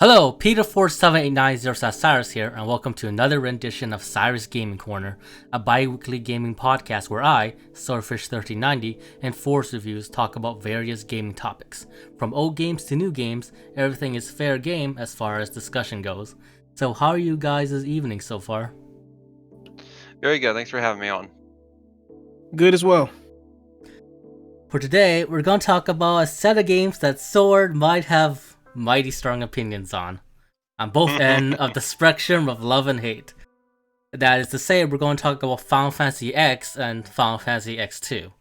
Hello, Peter47890 Sirus here, and welcome to another rendition of Sirus Gaming Corner, a bi-weekly gaming podcast where I, Swordfish1390, and Force Reviews talk about various gaming topics. From old games to new games, everything is fair game as far as discussion goes. So how are you guys this evening so far? Very good, thanks for having me on. Good as well. For today, we're going to talk about a set of games that Sword might have mighty strong opinions on both ends of the spectrum of love and hate. That is to say, we're going to talk about Final Fantasy X and Final Fantasy X-2.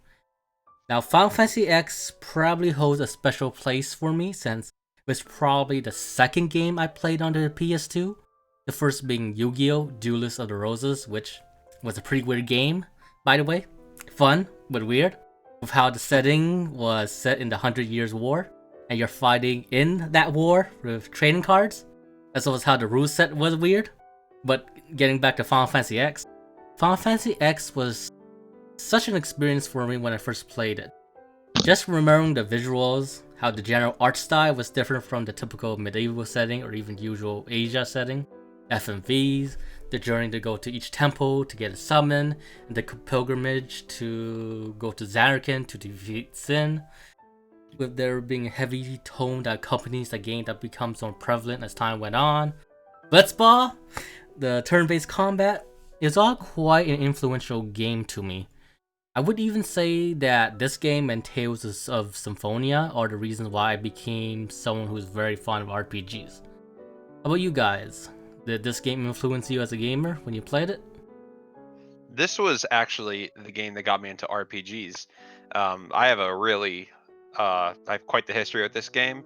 Now, Final Fantasy X probably holds a special place for me since it was probably the second game I played on the PS2. The first being Yu-Gi-Oh! Duelist of the Roses, which was a pretty weird game, by the way. Fun, but weird. With how the setting was set in the 100 Years' War, and you're fighting in that war with trading cards, as well as how the rule set was weird. But getting back to Final Fantasy X, Final Fantasy X was such an experience for me when I first played it. Just remembering the visuals, how the general art style was different from the typical medieval setting or even usual Asia setting, FMVs, the journey to go to each temple to get a summon, and the pilgrimage to go to Zanarkand to defeat Sin, with there being a heavy tone that accompanies the game that becomes more prevalent as time went on. Blitzball, the turn-based combat, is all quite an influential game to me. I would even say that this game and Tales of Symphonia are the reasons why I became someone who's very fond of RPGs. How about you guys? Did this game influence you as a gamer when you played it? This was actually the game that got me into RPGs. I have I have quite the history with this game.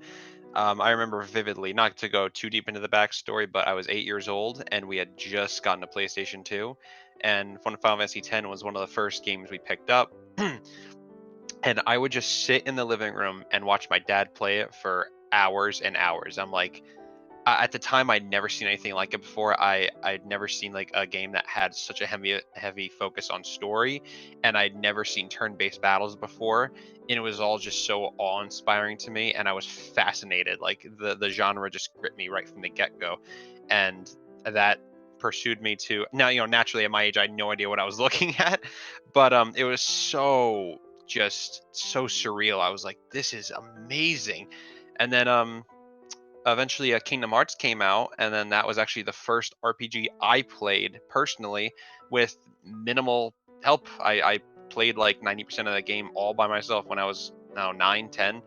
I remember vividly, not to go too deep into the backstory, but I was 8 years old and we had just gotten a PlayStation 2, and Final Fantasy X was one of the first games we picked up. And I would just sit in the living room and watch my dad play it for hours and hours. I'm like, at the time I'd never seen anything like it before. I'd never seen like a game that had such a heavy focus on story, and I'd never seen turn-based battles before, and it was all just so awe-inspiring to me, and I was fascinated. Like the genre just gripped me right from the get-go, and that pursued me to now. Naturally at my age I had no idea what I was looking at, but it was just so surreal. I was like, this is amazing. And then eventually Kingdom Hearts came out, and then that was actually the first RPG I played personally with minimal help. I played like 90% of the game all by myself when I was now 9, 10.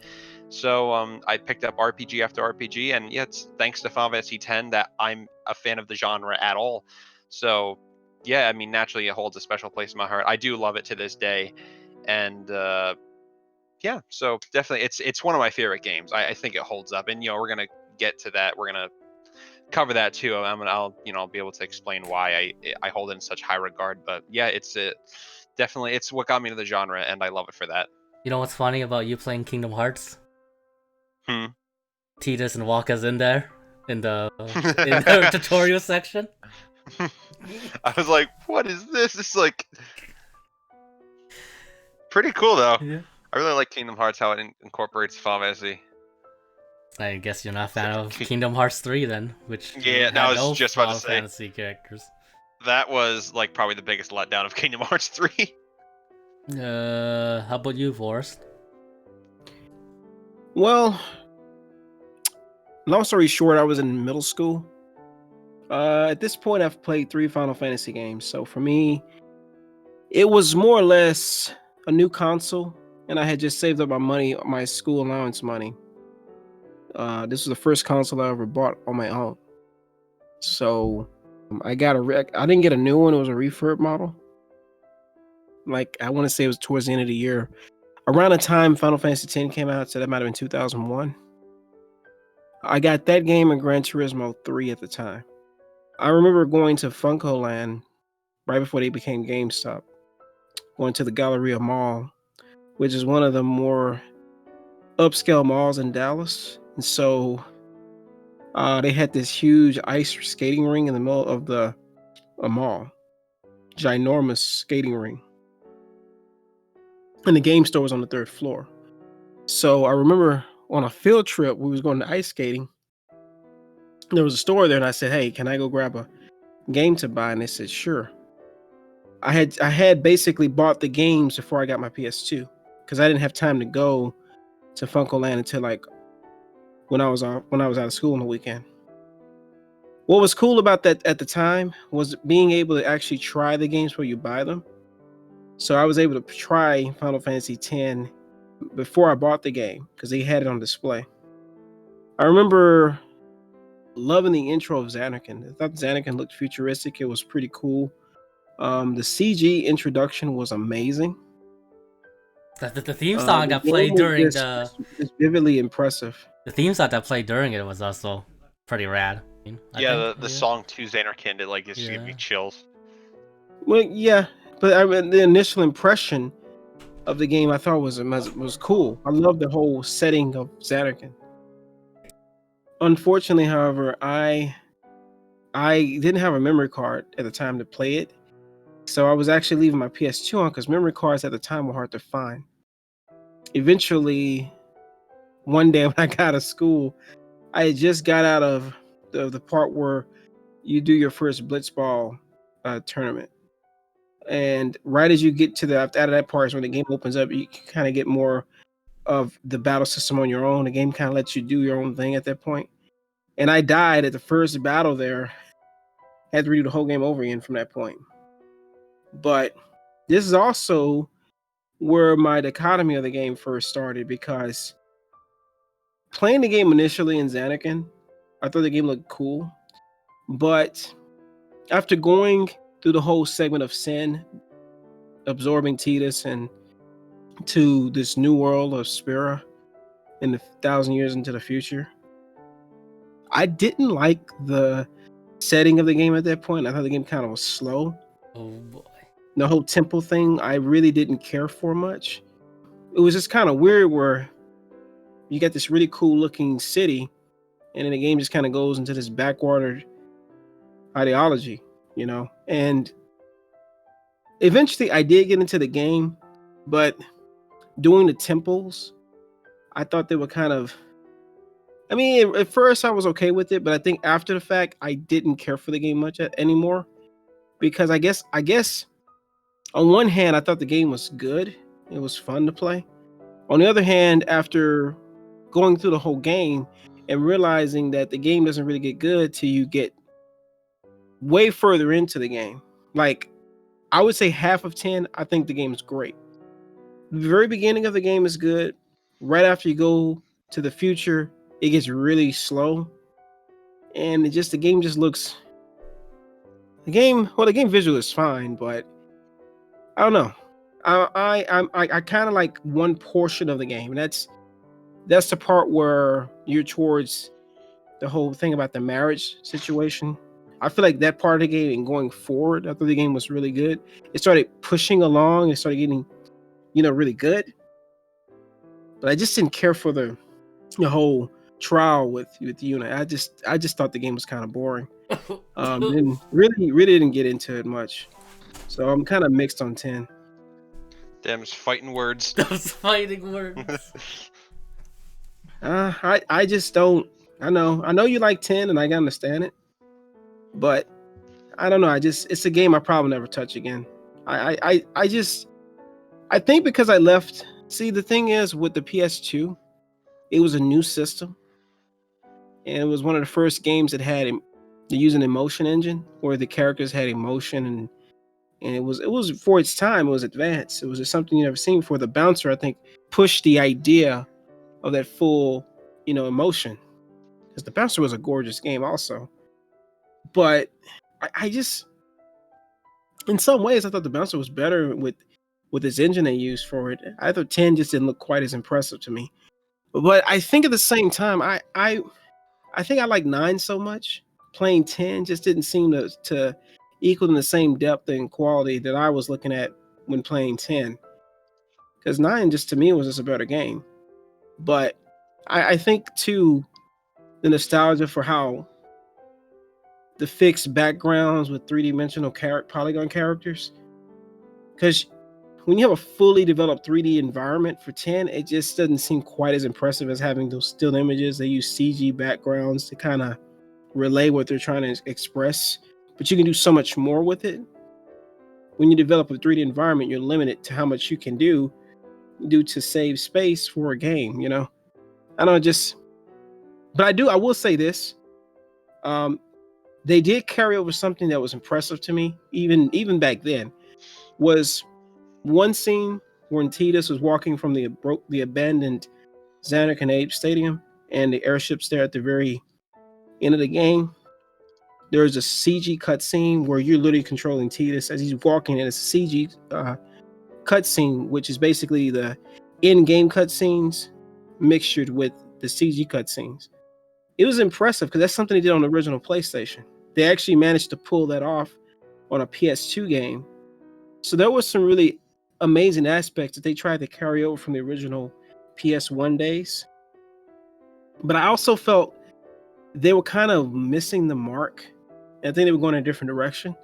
So I picked up RPG after RPG, and yeah, it's thanks to Final Fantasy X that I'm a fan of the genre at all. So yeah, I mean, naturally it holds a special place in my heart. I do love it to this day, and yeah, so definitely it's one of my favorite games. I think it holds up, and we're gonna get to that. We're gonna cover that too. I'll be able to explain why I hold it in such high regard. But yeah, definitely it's what got me to the genre, and I love it for that. You know what's funny about you playing Kingdom Hearts? Hmm. Tidus and Wakka's in there in the tutorial section. I was like, what is this? It's like pretty cool though. Yeah. I really like Kingdom Hearts, how it incorporates Final Fantasy. I guess you're not a fan of Kingdom Hearts 3 then, which Yeah, had I was no just about to Final say Fantasy characters. that was like probably the biggest letdown of Kingdom Hearts 3. How about you, Forrest? Well, long story short, I was in middle school. At this point, I've played 3 Final Fantasy games. So for me, it was more or less a new console, and I had just saved up my money, my school allowance money. This was the first console I ever bought on my own. So I didn't get a new one. It was a refurb model. Like, I want to say it was towards the end of the year. Around the time Final Fantasy X came out, so that might have been 2001. I got that game and Gran Turismo 3 at the time. I remember going to Funko Land right before they became GameStop, going to the Galleria Mall, which is one of the more upscale malls in Dallas. And so they had this huge ice skating ring in the middle of the mall, ginormous skating ring. And the game store was on the 3rd floor. So I remember on a field trip, we was going to ice skating. there was a store there, and I said, "Hey, can I go grab a game to buy?" And they said, "Sure." I had basically bought the games before I got my PS2 because I didn't have time to go to Funko Land until like when I was out of school on the weekend. What was cool about that at the time was being able to actually try the games before you buy them. So I was able to try Final Fantasy X before I bought the game because they had it on display. I remember loving the intro of Xanarkand. I thought Xanarkand looked futuristic. It was pretty cool. The CG introduction was amazing. The theme song The that game played was during just vividly impressive. the theme song that played during it was also pretty rad. Yeah, the song to Xanarkand, it like just gave me chills. Well, yeah, but I mean, the initial impression of the game I thought was cool. I love the whole setting of Xanarkand. Unfortunately, however, I didn't have a memory card at the time to play it, so I was actually leaving my PS2 on because memory cards at the time were hard to find. Eventually, one day when I got out of school, I had just got out of the part where you do your first Blitzball tournament. And right as you get to out of that part is when the game opens up, you kind of get more of the battle system on your own. The game kind of lets you do your own thing at that point. And I died at the first battle there. Had to redo the whole game over again from that point. But this is also where my dichotomy of the game first started, because playing the game initially in Xanarkand, I thought the game looked cool. But after going through the whole segment of Sin, absorbing Tidus and to this new world of Spira in the 1,000 years into the future, I didn't like the setting of the game at that point. I thought the game kind of was slow. Oh boy. The whole temple thing, I really didn't care for much. It was just kind of weird where you get this really cool looking city, and then the game just kind of goes into this backwater ideology, you know? And eventually I did get into the game, but doing the temples, I thought they were kind of, I mean, at first I was okay with it, but I think after the fact, I didn't care for the game much anymore, because I guess on one hand, I thought the game was good. It was fun to play. On the other hand, after going through the whole game and realizing that the game doesn't really get good till you get way further into the game, like I would say half of 10, I think the game is great. The very beginning of the game is good. Right after you go to the future, it gets really slow, and the game just looks. The game visual is fine, but I don't know. I kind of like one portion of the game, and that's the part where you're towards the whole thing about the marriage situation. I feel like that part of the game and going forward, I thought the game was really good. It started pushing along. It started getting, really good. But I just didn't care for the whole trial with Yuna. I just thought the game was kind of boring. And really didn't get into it much. So I'm kind of mixed on 10. Damn, it's fighting words. Those fighting words. I just don't. I know you like 10, and I can understand it, but I don't know. It's a game I probably never touch again. I think because I left. See, the thing is with the PS2, it was a new system, and it was one of the first games that had using an emotion engine where the characters had emotion, and it was for its time. It was advanced. It was just something you never seen before. The bouncer, I think, pushed the idea of that full, emotion, because the bouncer was a gorgeous game also. But I just, in some ways, I thought the bouncer was better with this engine they used for it. I thought 10 just didn't look quite as impressive to me. But I think at the same time, I think I like 9 so much. Playing 10 just didn't seem to equal in the same depth and quality that I was looking at when playing 10. Because 9 just to me was just a better game. But I think too, the nostalgia for how the fixed backgrounds with 3-dimensional polygon characters. Because when you have a fully developed 3D environment for 10, it just doesn't seem quite as impressive as having those still images. They use CG backgrounds to kind of relay what they're trying to express, but you can do so much more with it. When you develop a 3D environment, you're limited to how much you can do due to save space for a game, you know? I don't just, but I will say this. They did carry over something that was impressive to me, even back then, was one scene when Tidus was walking from the abandoned Xanark and Abe Stadium and the airships there at the very end of the game. There's a CG cutscene where you're literally controlling Tidus as he's walking, and it's a CG cutscene, which is basically the in-game cutscenes mixtured with the CG cutscenes. It was impressive because that's something they did on the original PlayStation. They actually managed to pull that off on a PS2 game. So there was some really amazing aspects that they tried to carry over from the original PS1 days. But I also felt they were kind of missing the mark. I think they were going in a different direction.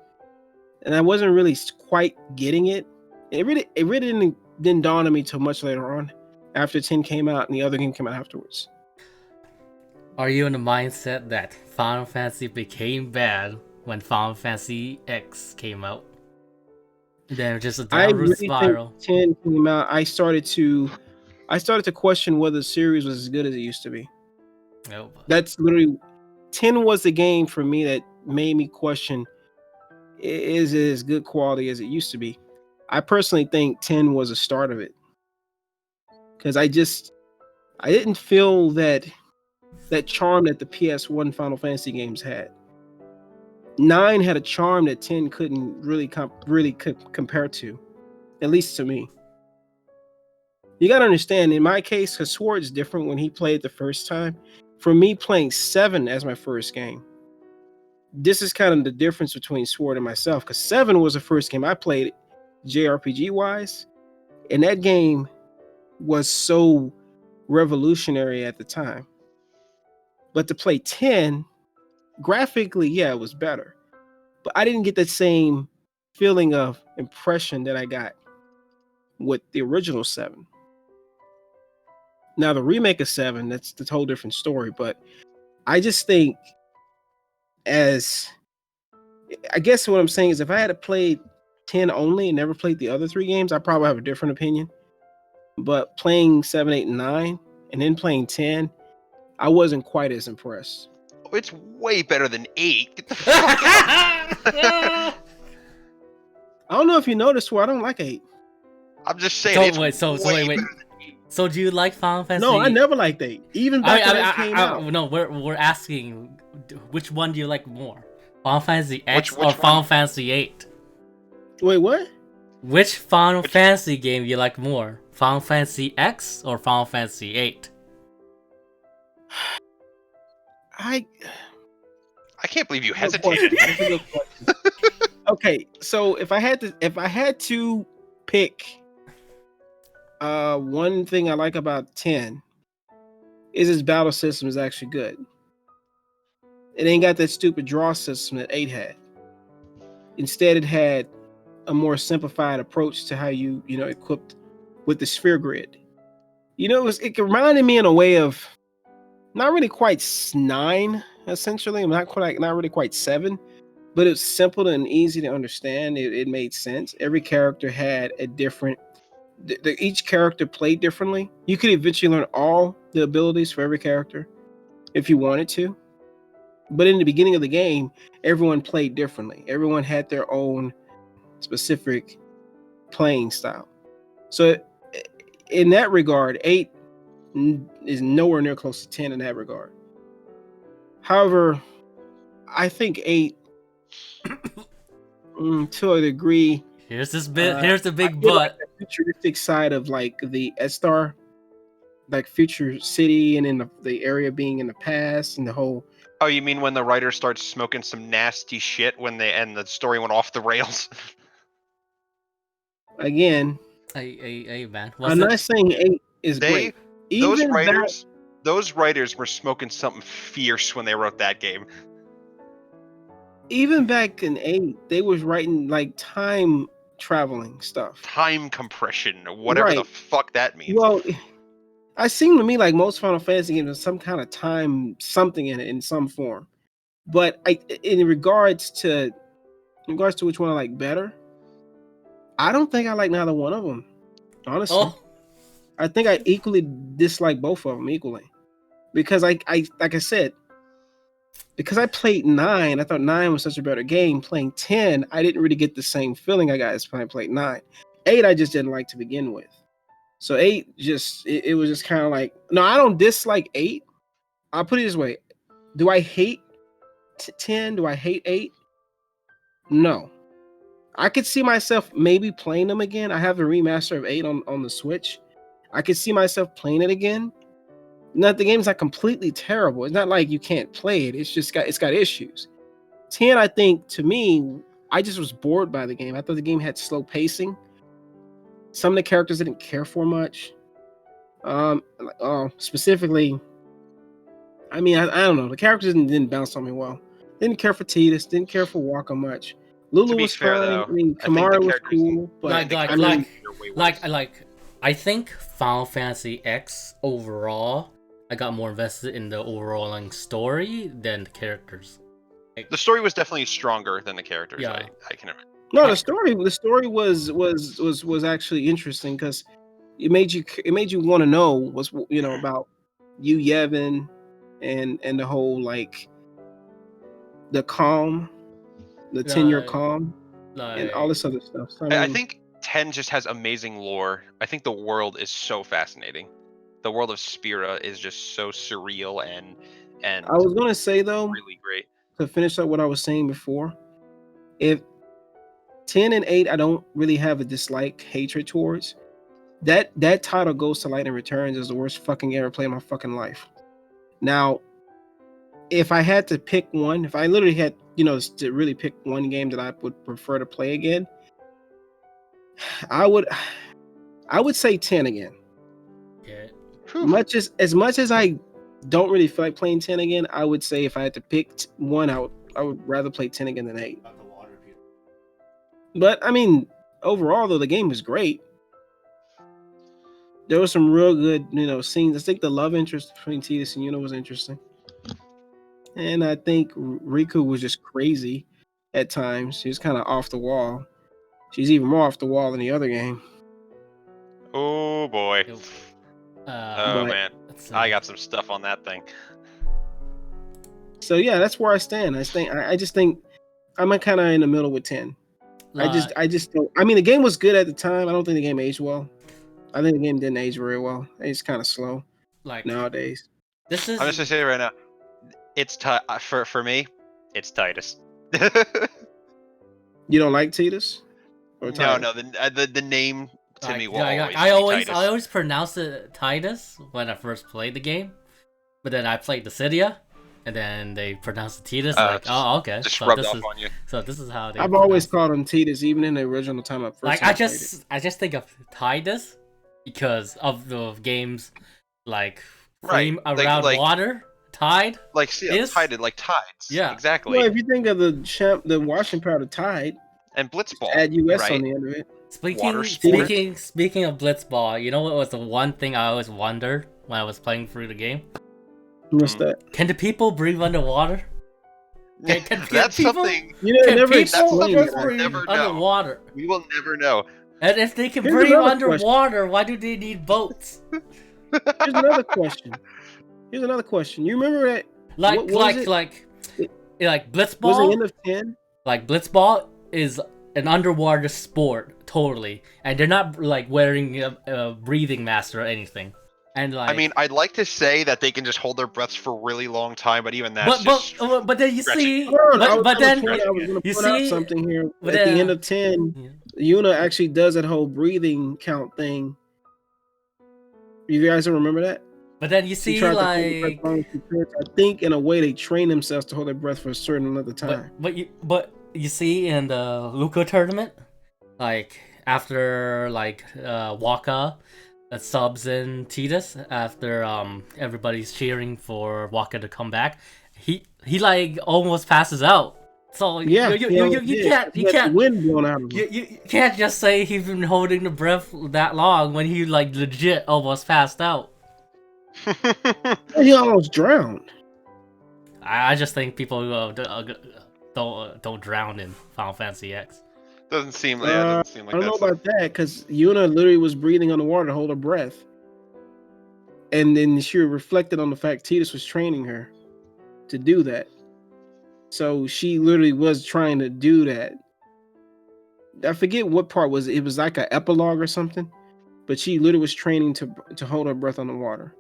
And I wasn't really quite getting it. It really didn't dawn on me till much later on, after 10 came out and the other game came out afterwards. Are you in the mindset that Final Fantasy became bad when Final Fantasy X came out? Then just a downward spiral. Think 10 came out, I started to question whether the series was as good as it used to be. Oh, that's literally 10 was the game for me that made me question, is it as good quality as it used to be? I personally think 10 was a start of it, because I didn't feel that charm that the PS1 Final Fantasy games had. 9 had a charm that 10 couldn't really compare to, at least to me. You gotta understand, in my case, because Sword's different when he played the first time. For me, playing 7 as my first game, this is kind of the difference between Sword and myself, because 7 was the first game I played JRPG wise, and that game was so revolutionary at the time. But to play 10, graphically, yeah, it was better, but I didn't get that same feeling of impression that I got with the original 7. Now the remake of 7, that's the whole different story, but I just think, I guess what I'm saying is, if I had played 10 only and never played the other 3 games, I probably have a different opinion. But playing 7, 8, and 9, and then playing 10, I wasn't quite as impressed. It's way better than 8. Get the fuck out. I don't know if you noticed, where I don't like 8. I'm just saying. Wait. So do you like Final Fantasy? No, I never liked 8. Even back when it came out. No, we're asking, which one do you like more? Final Fantasy X which or Final Fantasy 8? Wait, what? Which Final Fantasy game you like more? Final Fantasy X or Final Fantasy 8? I can't believe you hesitated. Okay, so if I had to pick one thing I like about 10, is its battle system is actually good. It ain't got that stupid draw system that 8 had. Instead, it had a more simplified approach to how you equipped with the sphere grid. It reminded me in a way of not really quite 9, essentially. Not really quite 7, but it's simple and easy to understand. It made sense. Every character had a different. Each character played differently. You could eventually learn all the abilities for every character if you wanted to. But in the beginning of the game, everyone played differently. Everyone had their own specific playing style. So in that regard, 8 is nowhere near close to 10 in that regard. However, I think 8, to a degree, here's the big but. Like the futuristic side of like the S-Star, like future city, and in the area being in the past, and the whole. Oh, you mean when the writer starts smoking some nasty shit and the story went off the rails? Again, hey man. I'm not saying 8 is great. Those writers were smoking something fierce when they wrote that game. Even back in 8, they was writing like time traveling stuff. Time compression, whatever the fuck that means. Well, it seemed to me like most Final Fantasy games have some kind of time something in it in some form. But in regards to which one I like better, I don't think I like neither one of them. Honestly, Oh, I think I equally dislike both of them equally, because I like I said, because I played 9, I thought 9 was such a better game. Playing 10, I didn't really get the same feeling I got as when I played 9. 8, I just didn't like to begin with. So 8 just it was just kind of like, no, I don't dislike 8. I'll put it this way: do I hate 10? Do I hate 8? No. I could see myself maybe playing them again. I have a remaster of 8 on the Switch. I could see myself playing it again. Not the game's not completely terrible. It's not like you can't play it. It's got issues. 10, I think, to me, I just was bored by the game. I thought the game had slow pacing. Some of the characters I didn't care for much. Specifically, I mean, I don't know. The characters didn't bounce on me well. Didn't care for Tidus. Didn't care for Waka much. Lulu was fair, fine. though, I mean, I think the Kamara was characters- cool, but I think Final Fantasy X overall, I got more invested in the overall story than the characters. the story was definitely stronger than the characters. Yeah. I can remember. no, the story was actually interesting because it made you want to know what's about you, Yevon, and the whole like the calm, the 10-year Like- calm, and all this other stuff. So, I think 10 just has amazing lore. I think the world is so fascinating. The world of Spira is just so surreal and I was gonna say though, really great. to finish up what I was saying before, if 10 and 8 I don't really have a dislike hatred towards, that title Ghost of Lightning Returns is the worst fucking game I ever played in my fucking life. Now, if I had to pick one, if I literally had to really pick one game that I would prefer to play again, I would say 10 again. Yeah. As much as I don't really feel like playing 10 again, I would say if I had to pick one, I would rather play 10 again than 8. But I mean, overall though, the game was great. There was some real good, scenes. I think the love interest between Tidus and Yuna was interesting. And I think Riku was just crazy at times. She was kind of off the wall. She's even more off the wall than the other game. Oh boy. But, Man. I got some stuff on that thing. So yeah, that's where I stand. I just think I'm kind of in the middle with 10. I just don't. I mean, the game was good at the time. I don't think the game aged well. I think the game didn't age very well. It's kind of slow nowadays. I'm just gonna say it right now. It's for me. It's Titus. You don't like Tidus? No. The name to me will I always always pronounce it Titus when I first played the game, but then I played the Cydia, and then they pronounced it Tidus. Oh, okay. Just so rubbed this off is on you. so this is how they. I've always called him Tidus, even in the original time I first. I just think of Tidus because of the games like Right, around like water. Tide, tided like tides. Yeah. Exactly. Well, if you think of the washing powder Tide, and Blitzball. add US right? on the end of it. Water sport. Speaking of Blitzball, you know what was the one thing I always wondered when I was playing through the game? What's that? Can the people breathe underwater? Can That's people- something Never people explained That's that. we'll never know. underwater? we will never know. And if they can Here's breathe another underwater, why do they need boats? Here's another question. You remember that? Like what was like it? Blitzball. Was it end of 10? Like Blitzball is an underwater sport totally, and they're not like wearing a breathing mask or anything. And like, I mean, I'd like to say that they can just hold their breaths for a really long time, but even that's just but then you stretching. see, Hold on, but then I was going to you point out see- something here. but, At the end of 10, yeah. Yuna actually does that whole breathing count thing. You guys don't remember that? But then you She see tried to hold her like, breath long as she could. I think in a way they train themselves to hold their breath for a certain amount of time. but you see in the Luca tournament, like after like Waka subs in Tidus after everybody's cheering for Waka to come back, he like almost passes out. So Yeah, you can't wind blown out of him. you can't just say he's been holding the breath that long when he like legit almost passed out. He almost drowned. I just think people don't drown in Final Fantasy X. Doesn't seem I doesn't seem like don't know that's about that because Yuna literally was breathing underwater to hold her breath, and then she reflected on the fact Tidus was training her to do that. So she literally was trying to do that. I forget what part was it. It was like an epilogue or something, but she literally was training to hold her breath underwater.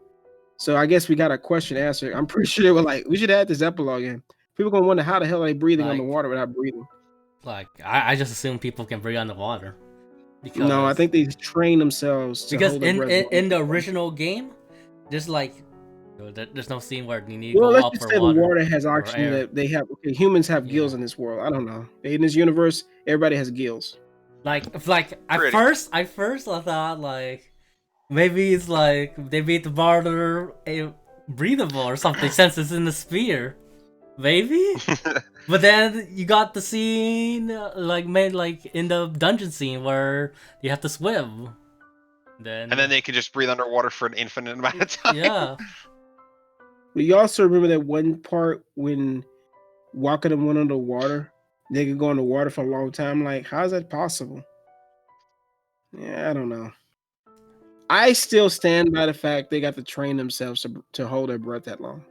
So I guess we got a question answered. I'm pretty sure they were like, we should add this epilogue in. People gonna wonder how the hell are they breathing Like, underwater without breathing. like I just assume people can breathe underwater No, I because think they train themselves to hold their breath. in the original game, there's like there's no scene where you need to Well, go let's up just for say the water water has or oxygen air. that they have. Okay, humans have gills Yeah. in this world. I don't know. In this universe, everybody has gills. Like at Pretty. first I thought like maybe it's like they made the water breathable or something since it's in the sphere. Maybe? But then you got the scene made like in the dungeon scene where you have to swim. and then they can just breathe underwater for an infinite amount of time. yeah. But you also remember that one part when walking them went underwater, they could go underwater for a long time. Like, how is that possible? Yeah, I don't know. I still stand by the fact they got to train themselves to hold their breath that long.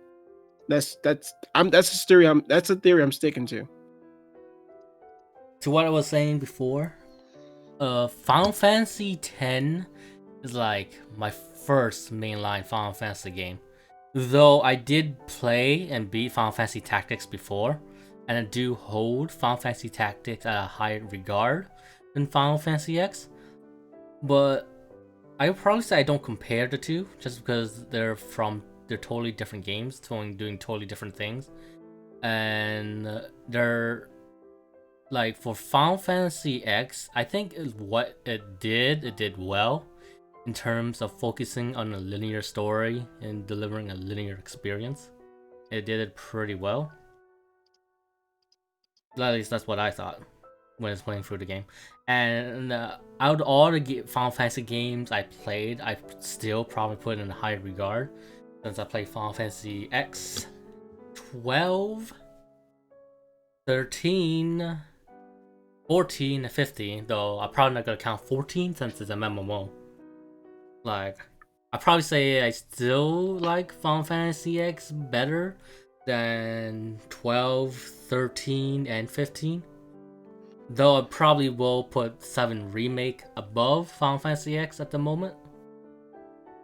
That's a theory. That's a theory I'm sticking to. To what I was saying before, Final Fantasy X is like my first mainline Final Fantasy game. Though I did play and beat Final Fantasy Tactics before, and I do hold Final Fantasy Tactics at a higher regard than Final Fantasy X, but I would probably say I don't compare the two just because they're totally different games, doing totally different things, and they're like for Final Fantasy X, I think what it did well in terms of focusing on a linear story and delivering a linear experience. It did it pretty well. At least that's what I thought when I was playing through the game. And out of all the Final Fantasy games I played, I still probably put it in a higher regard since I played Final Fantasy X 12, 13, 14, and 15, though I'm probably not gonna count 14 since it's a MMO. Like, I'd probably say I still like Final Fantasy X better than 12, 13, and 15. Though I probably will put 7 Remake above Final Fantasy X at the moment.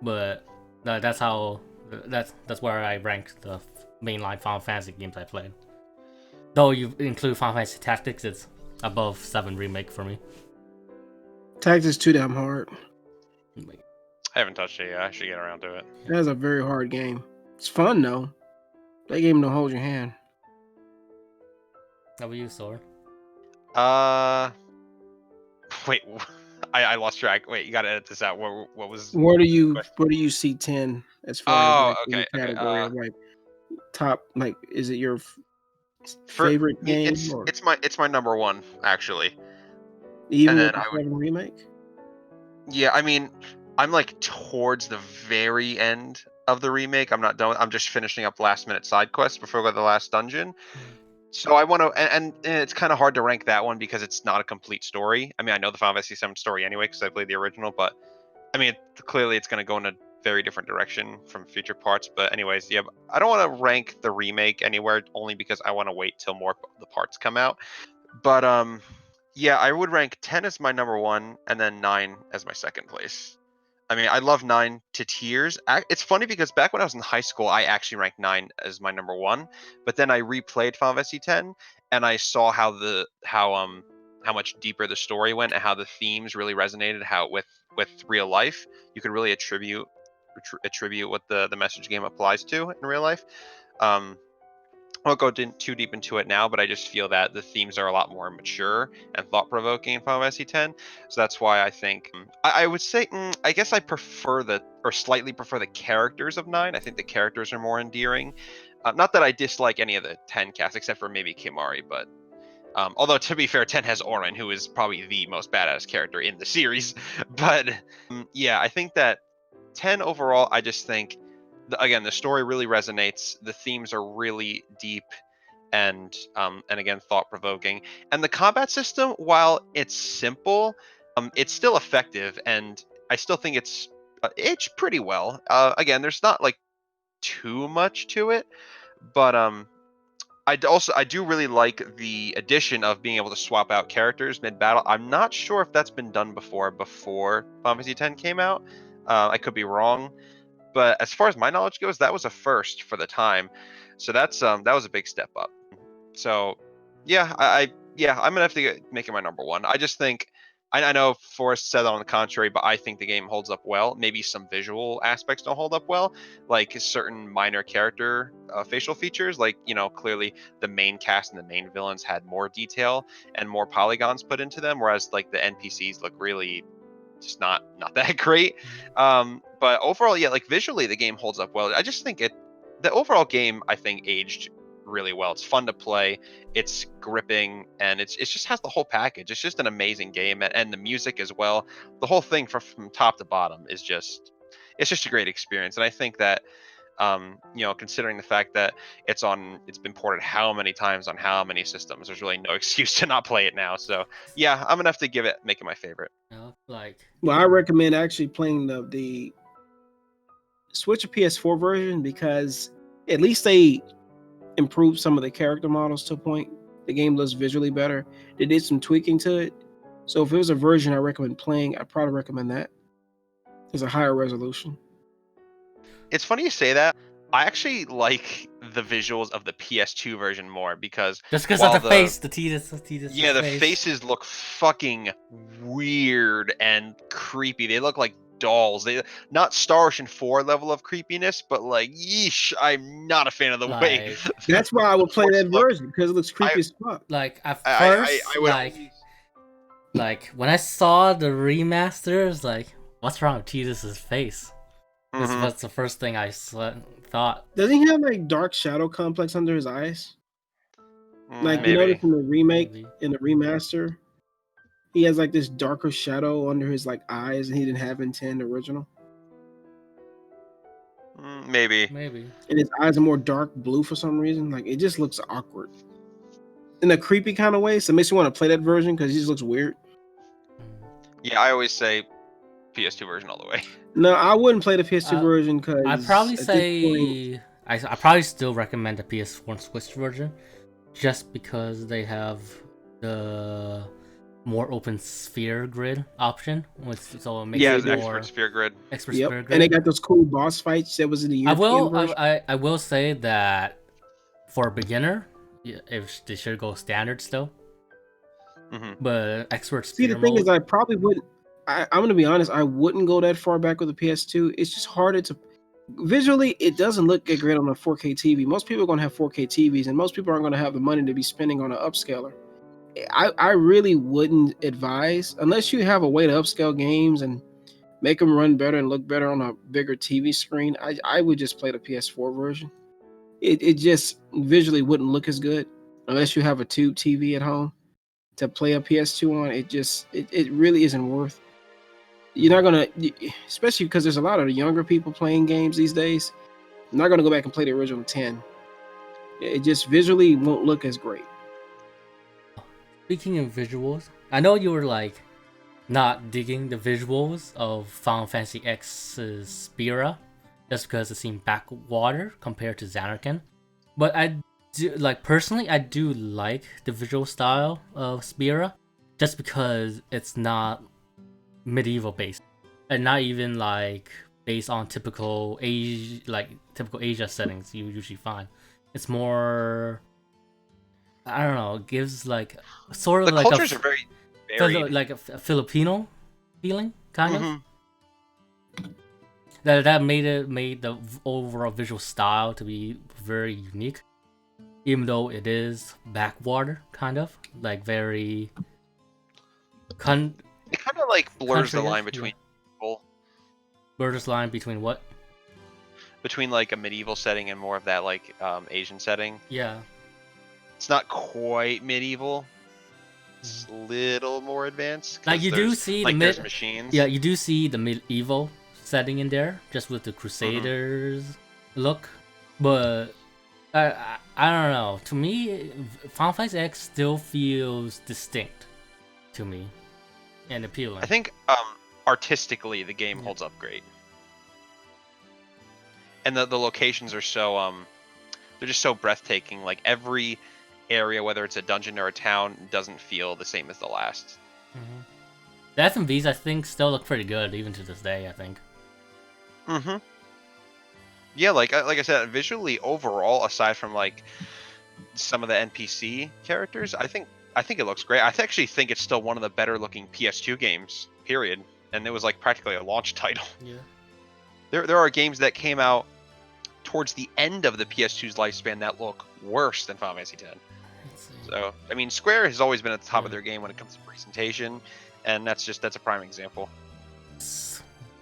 But that's where I rank the mainline Final Fantasy games I played. Though you include Final Fantasy Tactics, it's above 7 Remake for me. Tactics too damn hard. I haven't touched it yet. I should get around to it. That's a very hard game. It's fun though. That game don't hold your hand. How about you, Sword? Wait, I lost track. Wait, you gotta edit this out. What was? Where do you see 10 as far as like okay, the category of like top, like, is it your for favorite me, game? it's my number one actually. Even and with then the 7 remake? Yeah, I mean, I'm like towards the very end of the remake. I'm not done. I'm just finishing up last minute side quests before I go to the last dungeon. So I want to, and it's kind of hard to rank that one because it's not a complete story. I mean, I know the Final Fantasy VII story anyway because I played the original, but I mean, clearly it's going to go in a very different direction from future parts. But anyways, yeah, I don't want to rank the remake anywhere only because I want to wait till more of the parts come out. But yeah, I would rank 10 as my number one and then 9 as my second place. I mean, I love 9 to tears. It's funny because back when I was in high school, I actually ranked 9 as my number one. But then I replayed Final Fantasy X, and I saw how much deeper the story went and how the themes really resonated. How with real life, you could really attribute what the message game applies to in real life. I won't go too deep into it now, but I just feel that the themes are a lot more mature and thought-provoking in Final Fantasy X. So that's why I think I would say I guess I slightly prefer the characters of 9. I think the characters are more endearing. Not that I dislike any of the 10 cast, except for maybe Kimari, but although to be fair, 10 has Orin, who is probably the most badass character in the series. But yeah, I think that 10 overall, I just think again, the story really resonates. The themes are really deep and again thought provoking. And the combat system, while it's simple, it's still effective, and I still think it's aged pretty well. Again, there's not like too much to it, but I do really like the addition of being able to swap out characters mid battle. I'm not sure if that's been done before Final Fantasy X came out. I could be wrong, but as far as my knowledge goes, that was a first for the time. So that was a big step up. So yeah, I'm gonna have to make it my number one. I just think I know Forrest said on the contrary, but I think the game holds up well. Maybe some visual aspects don't hold up well, like certain minor character facial features. Like, clearly the main cast and the main villains had more detail and more polygons put into them, whereas like the NPCs look really just not that great. But overall, yeah, like visually the game holds up well. I just think the overall game, I think, aged really well. It's fun to play, it's gripping, and it just has the whole package. It's just an amazing game, and the music as well. The whole thing from top to bottom is just a great experience. And I think that considering the fact that it's been ported how many times on how many systems, there's really no excuse to not play it now. So yeah, I'm gonna have to make it my favorite. Well, I recommend actually playing the Switch or PS4 version, because at least they improved some of the character models to a point. The game looks visually better. They did some tweaking to it. So if it was a version I recommend playing, I'd probably recommend that. There's a higher resolution. It's funny you say that. I actually like the visuals of the PS2 version more, because just because of the face, the Tidus. Yeah, the faces look fucking weird and creepy. They look like dolls. They not Star Ocean 4 level of creepiness, but like, yeesh, I'm not a fan of the way. That's why I would play that version, because it looks creepy as fuck. Like at first, like when I saw the remasters, like, what's wrong with Tidus's face? That's the first thing I thought. Doesn't he have like dark shadow complex under his eyes? Like maybe. You notice in the remake, in the remaster, he has like this darker shadow under his like eyes, and he didn't have in 10 original. Maybe. And his eyes are more dark blue for some reason. Like, it just looks awkward in a creepy kind of way. So it makes you want to play that version, because he just looks weird. Yeah, I always say PS2 version all the way. No, I wouldn't play the PS2 version, because I'd probably say I probably still recommend the PS4 and Switch version, just because they have the more open sphere grid option, so it makes it more expert sphere grid. Sphere grid. And they got those cool boss fights that was in the European version. I will say that for a beginner, if they should go standard still. But expert sphere. See, the thing is, I probably wouldn't. I'm gonna be honest. I wouldn't go that far back with the PS2. It's just harder to visually. It doesn't look great on a 4K TV. Most people are gonna have 4K TVs, and most people aren't gonna have the money to be spending on an upscaler. I really wouldn't advise, unless you have a way to upscale games and make them run better and look better on a bigger TV screen. I would just play the PS4 version. It just visually wouldn't look as good unless you have a tube TV at home to play a PS2 on. It really isn't worth. You're not gonna, especially because there's a lot of the younger people playing games these days. I'm not gonna go back and play the original 10. It just visually won't look as great. Speaking of visuals, I know you were like not digging the visuals of Final Fantasy X's Spira, just because it seemed backwater compared to Xanarkand. But I do, like, personally, I do like the visual style of Spira, just because it's not medieval based, and not even like based on typical Asia settings you usually find. It's more, I don't know, it gives like sort of the like cultures are very varied. like a Filipino feeling, kind of. That made the overall visual style to be very unique, even though it is backwater, kind of like very. It kind of like blurs the line between people. Blurs the line between what? Between like a medieval setting and more of that like Asian setting. Yeah. It's not quite medieval. It's a little more advanced. Like you do see there's machines. Yeah, you do see the medieval setting in there, just with the Crusaders look, but I don't know. To me, Final Fantasy X still feels distinct to me and appealing. I think artistically the game holds up great, and the locations are so they're just so breathtaking. Like every area, whether it's a dungeon or a town, doesn't feel the same as the last. Mm-hmm. The FMVs I think still look pretty good even to this day. I think. Mm-hmm. Yeah, like I said, visually overall, aside from like some of the NPC characters, I think it looks great. I actually think it's still one of the better looking PS2 games. Period. And it was like practically a launch title. Yeah. There are games that came out towards the end of the PS2's lifespan that look worse than Final Fantasy X. So I mean, Square has always been at the top of their game when it comes to presentation, and that's a prime example.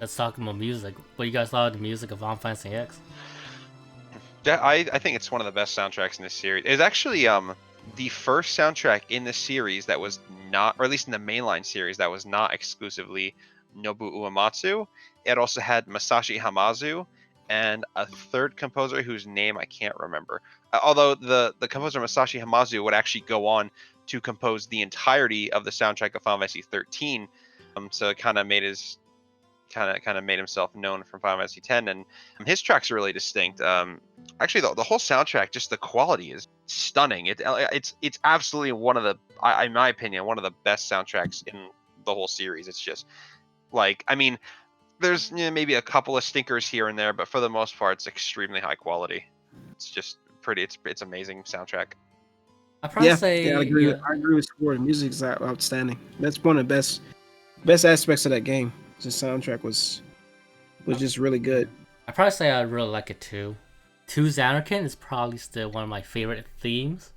Let's talk about music. What you guys thought of the music of Final Fantasy X? I think it's one of the best soundtracks in this series. It's actually the first soundtrack in this series that was not, or at least in the mainline series, that was not exclusively Nobuo Uematsu. It also had Masashi Hamauzu and a third composer whose name I can't remember. Although the composer Masashi Hamauzu would actually go on to compose the entirety of the soundtrack of Final Fantasy 13. So it kind of made himself known from Final Fantasy X, and his tracks are really distinct. Actually, the whole soundtrack, just the quality is stunning. It's absolutely one of the, in my opinion, one of the best soundtracks in the whole series. It's just like, I mean, there's maybe a couple of stinkers here and there, but for the most part, it's extremely high quality. It's just pretty. It's amazing soundtrack. I probably say I agree. I agree with Score. The music's outstanding. That's one of the best aspects of that game. The soundtrack was just really good. I probably say I really like it too. To Xanarkin is probably still one of my favorite themes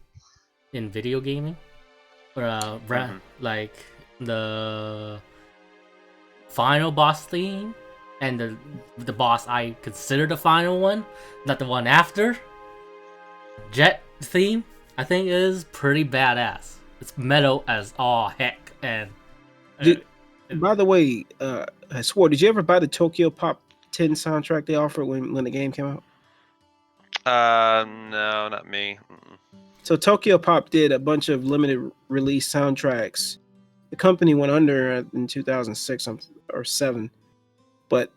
in video gaming. Or like the final boss theme and the boss I consider the final one, not the one after. Jet theme I think is pretty badass. It's metal as all heck, and by the way, I swore, did you ever buy the Tokyo Pop 10 soundtrack they offered when the game came out? No, not me. Mm-mm. So Tokyo Pop did a bunch of limited release soundtracks. The company went under in 2006 or 7, but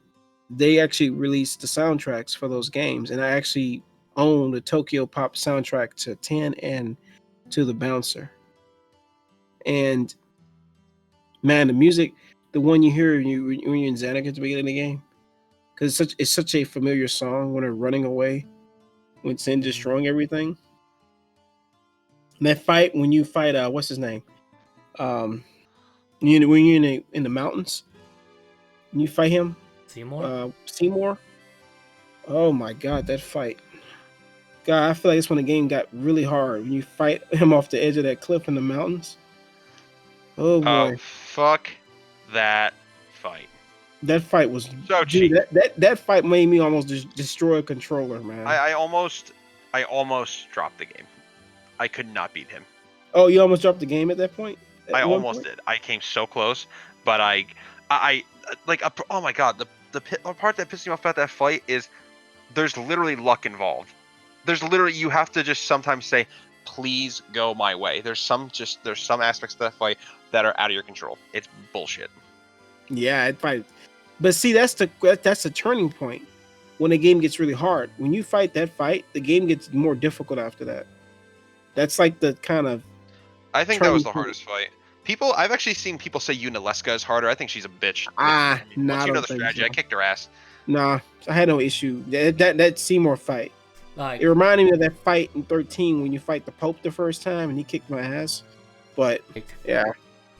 they actually released the soundtracks for those games, and I actually own the Tokyo Pop soundtrack to 10 and to the Bouncer. And man, the music, the one you hear when you're in Xanax at the beginning of the game, because it's such a familiar song when they're running away, when Sin destroying everything. And that fight when you fight what's his name? When you're in the mountains, when you fight him, Seymour. Oh my God, that fight! God, I feel like it's when the game got really hard when you fight him off the edge of that cliff in the mountains. Oh boy! Oh, fuck that fight! That fight was so cheap. That fight made me almost destroy a controller, man. I almost dropped the game. I could not beat him. Oh, you almost dropped the game at that point? I almost did. I came so close, but I like, oh my God, the part that pissed me off about that fight is there's literally luck involved. There's literally, you have to just sometimes say, please go my way. There's some aspects of that fight that are out of your control. It's bullshit. Yeah, it fight. But see, that's the turning point when the game gets really hard. When you fight that fight, the game gets more difficult after that. That's like the kind of. I think that was the hardest fight. I've actually seen people say Yunalesca is harder. I think she's a bitch. Once you know the strategy, so. I kicked her ass. Nah, I had no issue. That Seymour fight. Like, it reminded me of that fight in 13 when you fight the Pope the first time and he kicked my ass. But yeah,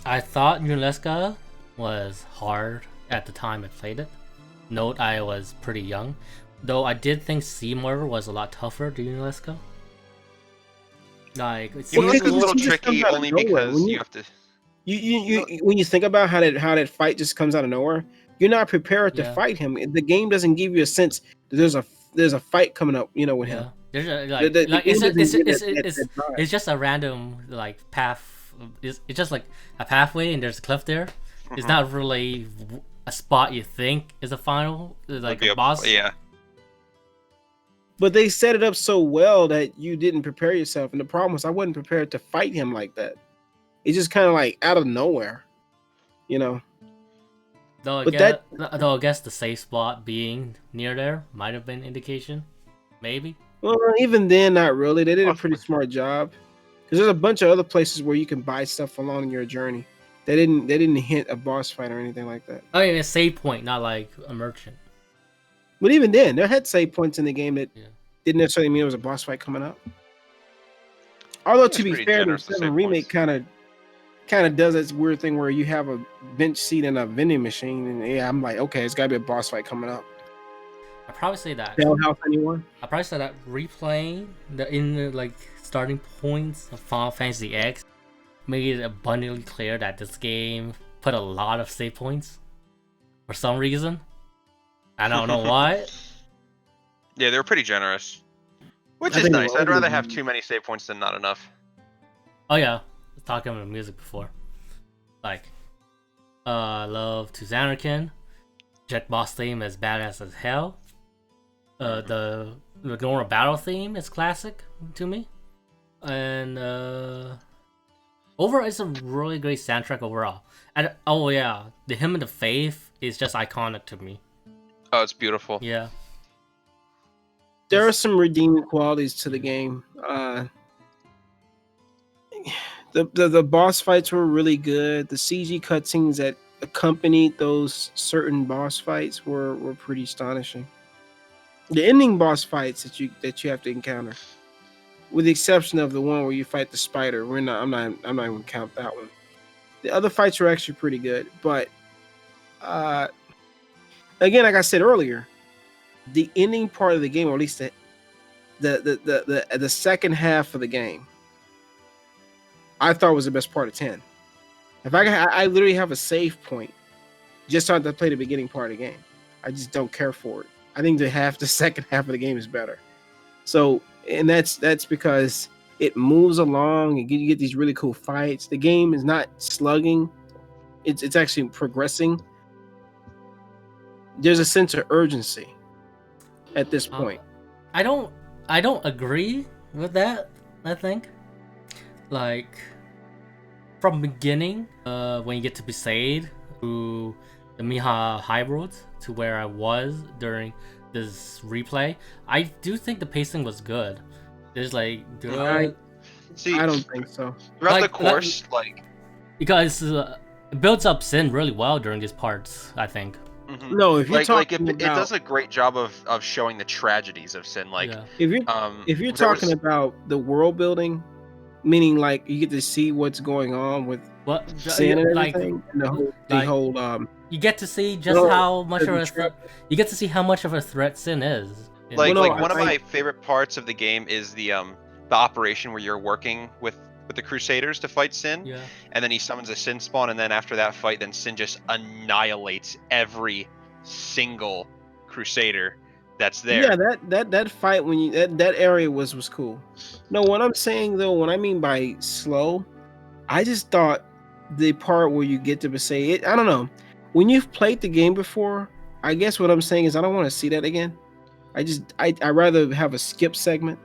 I thought Yunalesca was hard at the time I played it. Note I was pretty young, though I did think Seymour was a lot tougher than Yunalesca. Like, it's a little tricky only because you have to. When you think about how that fight just comes out of nowhere, you're not prepared to fight him. The game doesn't give you a sense that there's a fight coming up, with him. It's just a random like path. It's just like a pathway, and there's a cliff there. Mm-hmm. It's not really a spot you think is a final, like a boss. Yeah. But they set it up so well that you didn't prepare yourself. And the problem was I wasn't prepared to fight him like that. It's just kind of like out of nowhere, you know. Though But that I guess the safe spot being near there might have been indication. Maybe. well, even then, not really. They did a pretty Possibly. smart job because there's a bunch of other places where you can buy stuff along your journey. They didn't hint a boss fight or anything like that. I mean, a save point, not like a merchant. But even then, there had save points in the game that Yeah. didn't necessarily mean it was a boss fight coming up. Although It's to be pretty fair, the generous to 7 save remake points. kind of does this weird thing where you have a bench seat and a vending machine, and yeah, I'm like, okay, it's got to be a boss fight coming up. I'd probably say that. Tell House anyone? I'd probably say that replaying the like starting points of Final Fantasy X made it abundantly clear that this game put a lot of save points for some reason. I don't know why. Yeah, they were pretty generous, which I is think nice. we're I'd rather over- have too many save points than not enough. Oh yeah, talking about music before. Like, love to Xanarkin. Jet Boss theme is badass as hell. The normal battle theme is classic to me, and overall it's a really great soundtrack overall. And oh yeah, the Hymn of the Faith is just iconic to me. Oh, it's beautiful. Yeah, There are some redeeming qualities to the game. The boss fights were really good. The CG cutscenes that accompanied those certain boss fights were pretty astonishing. The ending boss fights that you have to encounter, with the exception of the one where you fight the spider, I'm not even gonna count that one. The other fights were actually pretty good, but again, like I said earlier, the ending part of the game, or at least the second half of the game, I thought was the best part of 10. If I literally have a save point just so I have to play the beginning part of the game. I just don't care for it. I think the second half of the game is better. So, and that's because it moves along and you get these really cool fights. The game is not slugging; it's actually progressing. There's a sense of urgency at this point. I don't agree with that. I think, like, from beginning, when you get to Besaid, through the Miha High Road to where I was during this replay, I do think the pacing was good. There's like good See, I don't think so. throughout the like- course, like because it builds up Sin really well during these parts. I think. mhm. No, if you're like talking it about does a great job of showing the tragedies of sin. Like, Yeah. if you're there was- talking about the world building, meaning like you get to see what's going on with What Sin and like everything, and the like- whole you get to see just No, how much of the a you get to see how much of a threat Sin is. like Well, no, like one of I- my favorite parts of the game is the operation where you're working with the Crusaders to fight Sin, Yeah. and then he summons a Sin spawn, and then after that fight, then Sin just annihilates every single Crusader that's there. yeah, that fight when you that area was cool. No, what I'm saying though, what I mean by slow, I just thought the part where you get to say it, I don't know. When you've played the game before, I guess what I'm saying is I don't want to see that again. I rather have a skip segment.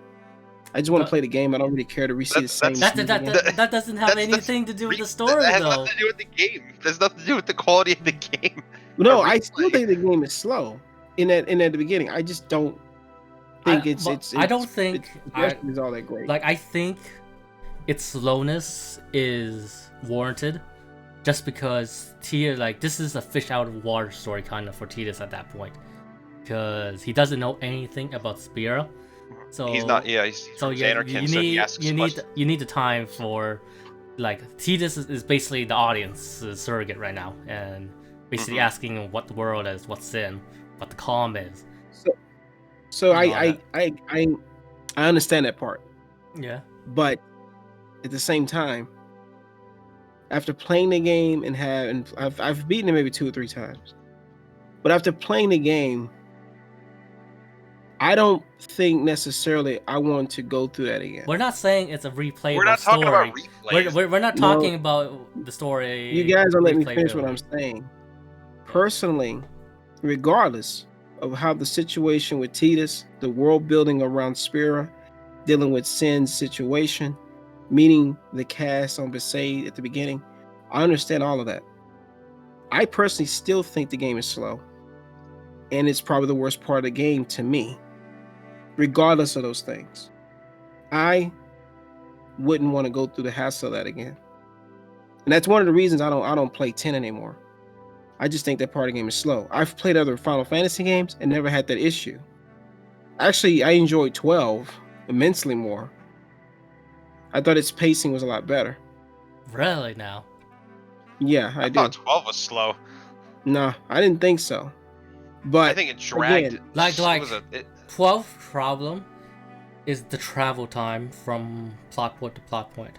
I just want to But- play the game. I don't really care to re-see the same. That's- scene again. That doesn't have That's- anything to do with the That story has though. nothing to do with the game. There's nothing to do with the quality of the game. No, a I still replay. think the game is slow in at the beginning. I just don't think I don't think it's all that great. like I think its slowness is warranted, just because Tia, like, this is a fish out of water story kind of for Tidus at that point, because he doesn't know anything about Spira. So He's not. Yeah, he's So from yeah, Xanarkin, you so he need asks questions. you need the time for, like, Tidus is basically the audience surrogate right now, and basically Mhm. asking what the world is, what's sin, what the calm is. So and all I understand that part, Yeah. but at the same time, after playing the game and I've beaten it maybe 2 or 3 times, but after playing the game, I don't think necessarily I want to go through that again. We're not saying it's a replayable We're not talking story. about replays. We're not No. talking about the story. You guys don't let me finish what I'm replayability. saying. Personally, regardless, of how the situation with Titus, the world building around Spira, dealing with Sin's situation, meeting the cast on Besaid at the beginning. I understand all of that. I personally still think the game is slow, and it's probably the worst part of the game to me. Regardless of those things, I wouldn't want to go through the hassle of that again. And that's one of the reasons I don't play 10 anymore. I just think that part of the game is slow. I've played other Final Fantasy games and never had that issue. Actually, I enjoyed 12 immensely more. I thought its pacing was a lot better. Really now? Yeah, I thought did. 12 was slow. No, I didn't think so. But I think it dragged. again, Like, it was 12 problem is the travel time from plot point to plot point.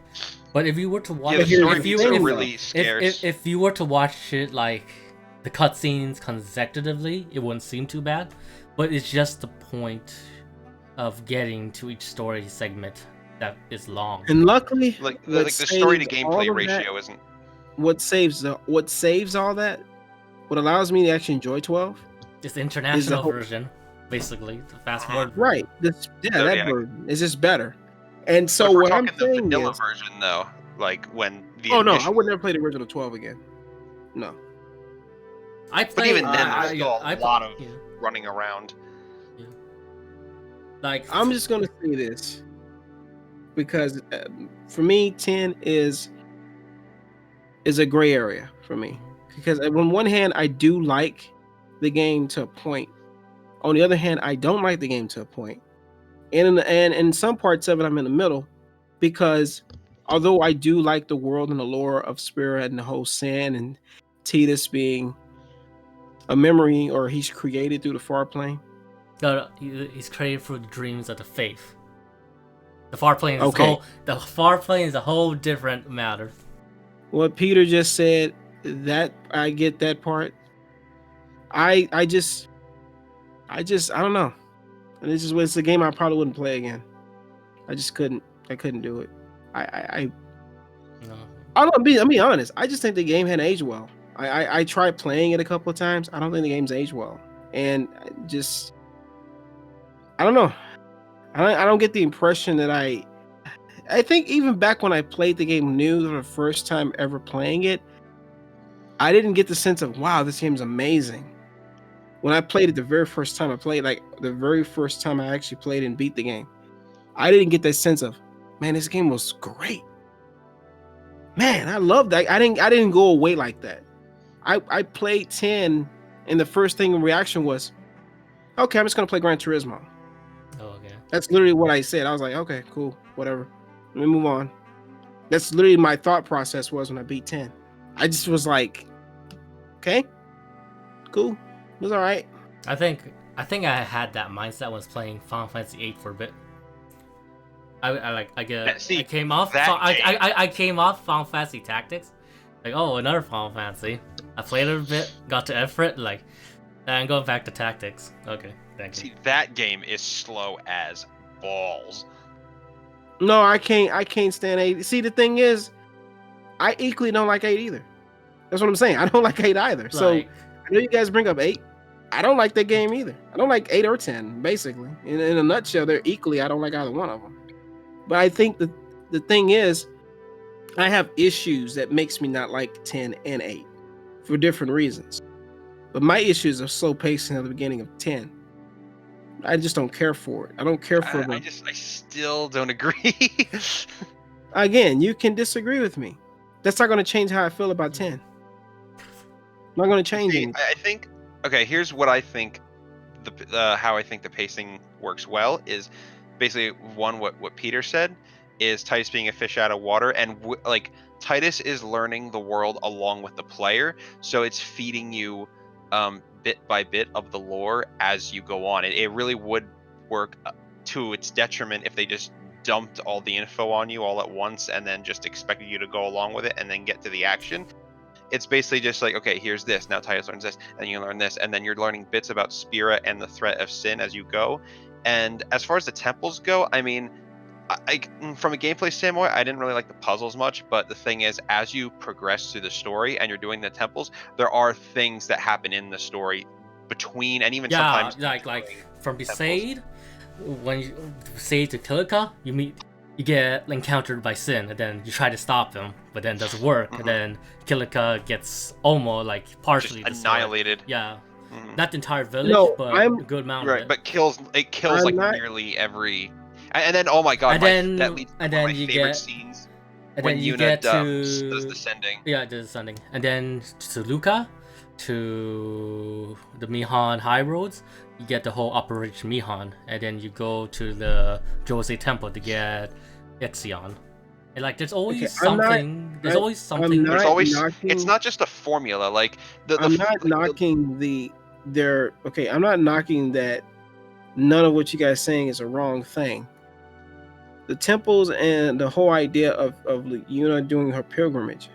But if you were to watch, yeah, the here's story the beats thing, are really scarce. if you were to watch it like the cutscenes consecutively, it wouldn't seem too bad. But it's just the point of getting to each story segment that is long. and luckily, like what the story to saves all gameplay of that- ratio isn't. what saves all that, what allows me to actually enjoy 12, It's the international whole- version, basically the fast forward. right? This, So, that yeah. version is just better. And But so if we're what I'm talking the saying vanilla is, version though, like when the oh no, I initial- would never play the original 12 again. No. I But played, even then, I- there's still a lot of yeah. running around. Like I'm just gonna say this because for me, 10 is a gray area for me. Because on one hand, I do like the game to a point. On the other hand, I don't like the game to a point. And in some parts of it, I'm in the middle because although I do like the world and the lore of Spirit and the whole Sin and Titus being a memory, or he's created through the far plane. no, he's created through the dreams of the faith. The far plane is Okay. the far plane is a whole different matter. What Peter just said, that I get that part. I don't know. And this is it's a game I probably wouldn't play again. I just couldn't. I couldn't do it. I No. don't be. I'm being honest. I just think the game hadn't aged well. I tried playing it a couple of times. I don't think the game's aged well, and I don't know. I don't get the impression that I think even back when I played the game new for the first time ever playing it, I didn't get the sense of wow, this game's amazing. When I played it the very first time I played, like the very first time I actually played and beat the game, I didn't get that sense of, man, this game was great. Man, I loved that. I didn't go away like that. I played 10 and the first thing in reaction was, okay, I'm just gonna play Gran Turismo. Oh, okay. That's literally what I said. I was like, okay, cool, whatever. Let me move on. That's literally my thought process was when I beat 10. I just was like, okay, cool. It was all right. I think I had that mindset when I was playing Final Fantasy VIII for a bit. I came off I came off Final Fantasy Tactics, like, oh, another Final Fantasy. I played it a bit, got to Efrit, like, and going back to Tactics. Okay, thank you. See, that game is slow as balls. No, I can't stand 8. See, the thing is, I equally don't like 8 either. That's what I'm saying. I don't like 8 either. So Like, I know you guys bring up 8. I don't like that game either. I don't like 8 or 10, basically. In a nutshell, they're equally. I don't like either one of them. But I think the thing is, I have issues that makes me not like 10 and 8 for different reasons. But my issues are slow pacing at the beginning of 10. I just don't care for it. I don't care for I still don't agree. Again, you can disagree with me. That's not going to change how I feel about 10. Not going to change See, anything. I think. Okay, here's what I think. How I think the pacing works well is basically what Peter said is Titus being a fish out of water, and like Titus is learning the world along with the player, so it's feeding you bit by bit of the lore as you go on. It really would work to its detriment if they just dumped all the info on you all at once and then just expected you to go along with it and then get to the action. It's basically just like, okay, here's this, now Titus learns this, and you learn this, and then you're learning bits about Spira and the threat of Sin as you go. And as far as the temples go, I mean, I from a gameplay standpoint, I didn't really like the puzzles much, but the thing is, as you progress through the story and you're doing the temples, there are things that happen in the story between, and even Yeah, sometimes like from temples. Besaid, when you Besaid to Kilika, you get encountered by Sin, and then you try to stop him, but then it doesn't work, and then Kilika gets almost like partially just destroyed. annihilated. Yeah, Mhm. not the entire village, No, but a good amount of Right, it. but kills I'm like not. nearly every, and then oh my god, that leads to one of my favorite scenes when you Yuna get does to the sending. yeah, does sending, and then to Luca, to the Mihan High Roads, you get the whole Operation Mihan, and then you go to the Jose Temple to get Ixion. And like, there's always Okay, something. There's I, always I'm something. There's not always, it's knocking. not just a formula. Like I'm not knocking their. Okay, I'm not knocking that. None of what you guys saying is a wrong thing. The temples and the whole idea of Yuna doing her pilgrimage.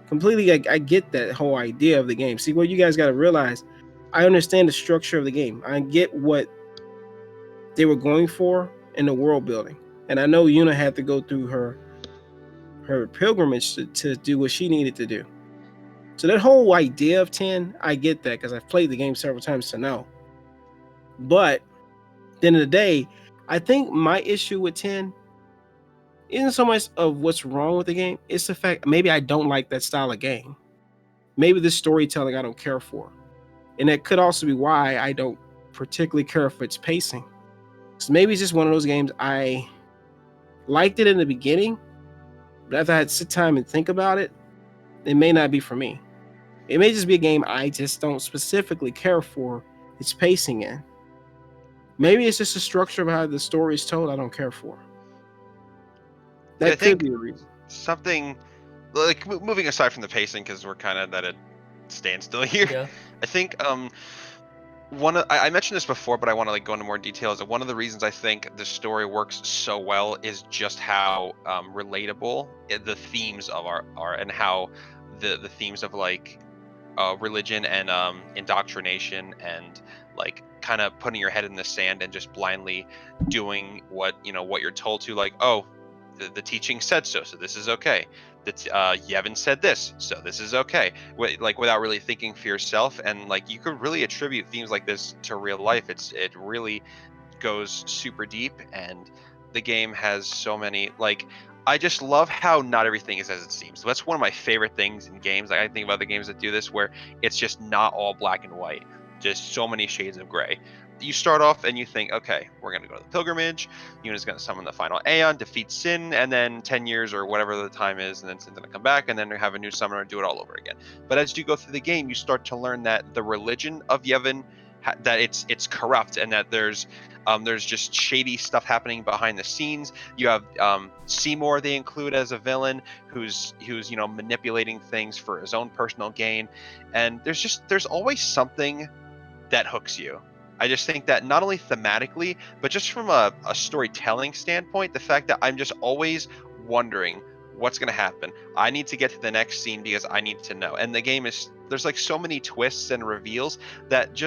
Completely, I get that whole idea of the game. See, what you guys got to realize, I understand the structure of the game. I get what they were going for in the world building, and I know Yuna had to go through her pilgrimage to do what she needed to do. So that whole idea of 10, I get that because I've played the game several times to know. But at the end of the day, I think my issue with 10 isn't so much of what's wrong with the game. It's the fact maybe I don't like that style of game. Maybe the storytelling I don't care for. And that could also be why I don't particularly care for its pacing. So maybe it's just one of those games I liked it in the beginning, but after I had to sit time and think about it, it may not be for me. It may just be a game I just don't specifically care for its pacing in. Maybe it's just the structure of how the story is told I don't care for. I That could think be a reason. something like moving aside from the pacing because we're kind of at a standstill here. Yeah. I think I mentioned this before, but I want to like go into more detail. Is that one of the reasons I think the story works so well is just how relatable the themes of are, and how the themes of like religion and indoctrination and like kind of putting your head in the sand and just blindly doing what what you're told to, like, oh, the teaching said so, so this is okay. That Yevon said this, so this is okay. Like without really thinking for yourself, and like you could really attribute themes like this to real life. It really goes super deep, and the game has so many like. I just love how not everything is as it seems. That's one of my favorite things in games. Like, I think about the games that do this, where it's just not all black and white, just so many shades of gray. You start off and you think, okay, we're gonna go to the pilgrimage. Yuna's gonna summon the final Aeon, defeat Sin, and then 10 years or whatever the time is, and then Sin's gonna come back, and then have a new summoner and do it all over again. But as you go through the game, you start to learn that the religion of Yevon, that it's corrupt, and that there's just shady stuff happening behind the scenes. You have Seymour they include as a villain who's manipulating things for his own personal gain, and there's always something that hooks you. I just think that not only thematically, but just from a storytelling standpoint, the fact that I'm just always wondering what's going to happen. I need to get to the next scene because I need to know. And the game there's like so many twists and reveals that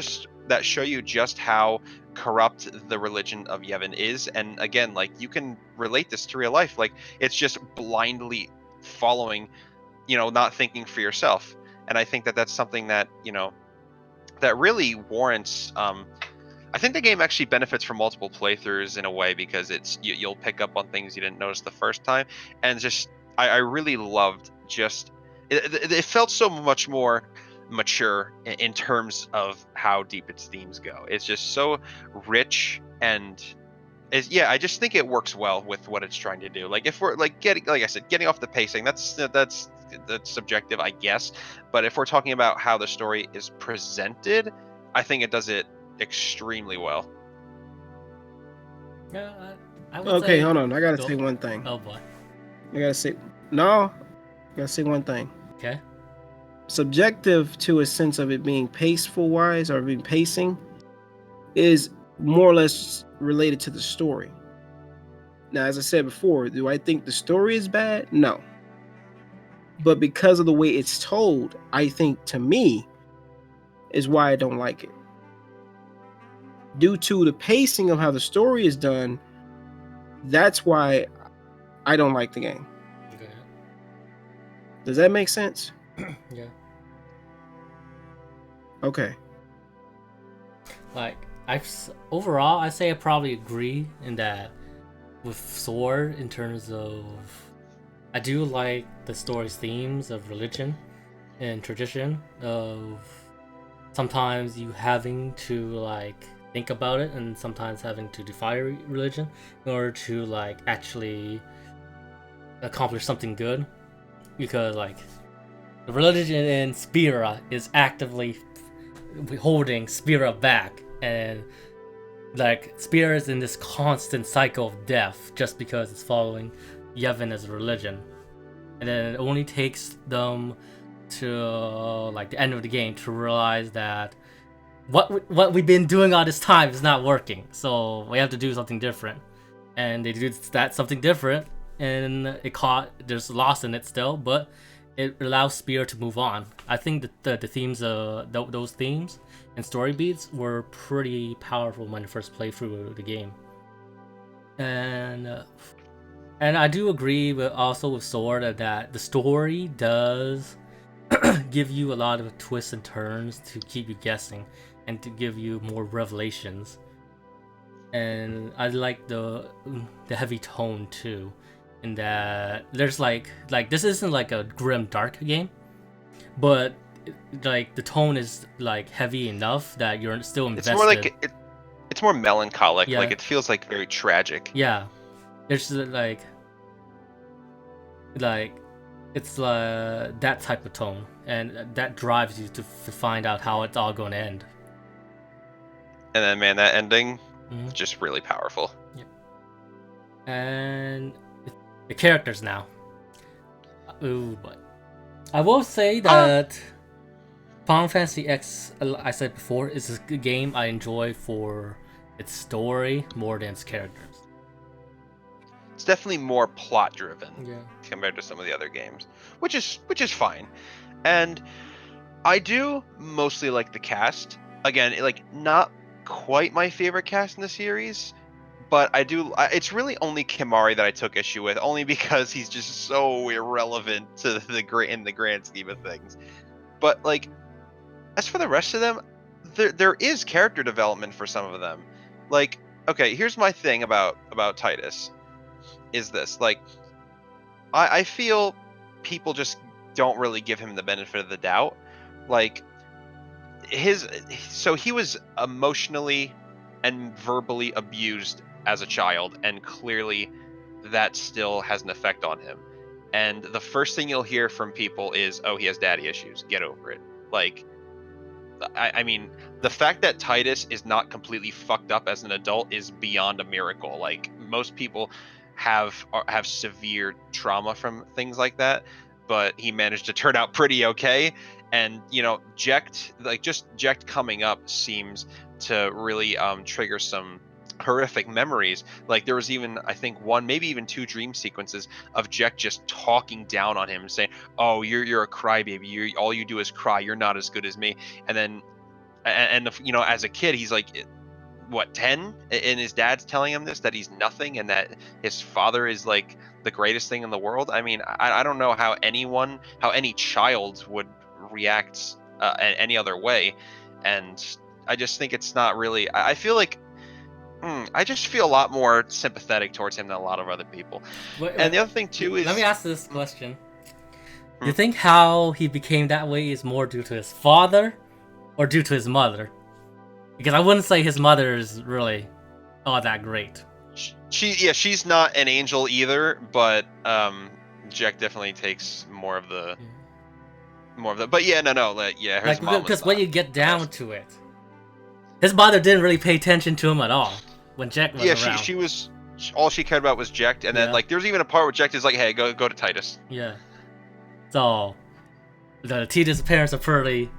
show you just how corrupt the religion of Yevon is. And again, like you can relate this to real life. Like it's just blindly following, not thinking for yourself. And I think that that's something that, that really warrants I think the game actually benefits from multiple playthroughs in a way, because you'll pick up on things you didn't notice the first time, and just I really loved just it felt so much more mature in terms of how deep its themes go. It's just so rich, and I just think it works well with what it's trying to do. Like if we're like like I said, getting off the pacing, that's subjective, I guess. But if we're talking about how the story is presented, I think it does it extremely well. Yeah, I would Okay, say. hold on. I gotta Go. say one thing. Oh boy. I gotta say no. I gotta say one thing. Okay. Subjective to a sense of it being paceful wise or being pacing is more or less related to the story. Now, as I said before, do I think the story is bad? No. But because of the way it's told, I think to me is why I don't like it. Due to the pacing of how the story is done, that's why I don't like the game. Okay. Does that make sense? Yeah. Okay. like overall, I say I probably agree in that with Sword in terms of I do like the story's themes of religion and tradition of sometimes you having to like think about it and sometimes having to defy religion in order to like actually accomplish something good, because like the religion in Spira is actively holding Spira back, and like Spira is in this constant cycle of death just because it's following Yevon as a religion, and then it only takes them to like the end of the game to realize that what we've been doing all this time is not working, so we have to do something different. And they do that something different, and there's loss in it still, but it allows Spear to move on. I think that the themes, those themes and story beats were pretty powerful when I first played through the game. And I do agree with Sword that the story does give you a lot of twists and turns to keep you guessing and to give you more revelations. And I like the heavy tone too, in that there's like this isn't like a grim dark game, but like the tone is like heavy enough that you're still invested. It's more like it's more melancholic. Yeah. Like it feels like very tragic. Yeah, there's like it's that type of tone, and that drives you to find out how it's all going to end. And then, man, that ending, just really powerful. Yeah. And the characters now. Ooh, but I will say that Final Fantasy X, I said before, is a game I enjoy for its story more than its characters. It's definitely more plot driven compared to some of the other games, which is fine. And I do mostly like the cast. Again, like not quite my favorite cast in the series, but it's really only Kimari that I took issue with, only because he's just so irrelevant to in the grand scheme of things. But like, as for the rest of them, there is character development for some of them. Like, okay, here's my thing about Titus is this, like, I feel people just don't really give him the benefit of the doubt. Like, so he was emotionally and verbally abused as a child, and clearly that still has an effect on him. And the first thing you'll hear from people is, oh, he has daddy issues, get over it. Like, I mean, the fact that Titus is not completely fucked up as an adult is beyond a miracle. Like, most people have severe trauma from things like that, but he managed to turn out pretty okay. And, you know, Jecht coming up seems to really trigger some horrific memories. Like, there was even, I think, one, maybe even two dream sequences of Jecht just talking down on him, saying, oh, you're a crybaby, all you do is cry, you're not as good as me. And then, you know, as a kid, he's like, what, 10? And his dad's telling him this, that he's nothing, and that his father is like the greatest thing in the world. I mean, I don't know how any child would react any other way. And I just think it's not really, I feel like I just feel a lot more sympathetic towards him than a lot of other people. And the other thing too is, let me ask this question. Do you think how he became that way is more due to his father or due to his mother? Because I wouldn't say his mother is really all that great. She's not an angel either, but Jack definitely takes more of the but yeah, no, yeah, his mom was because when you get down to it, his mother didn't really pay attention to him at all when Jack was around. She was, all she cared about was Jecht, and then like there's even a part where Jecht is like, hey, go to Titus. Yeah. So the Titus parents are pretty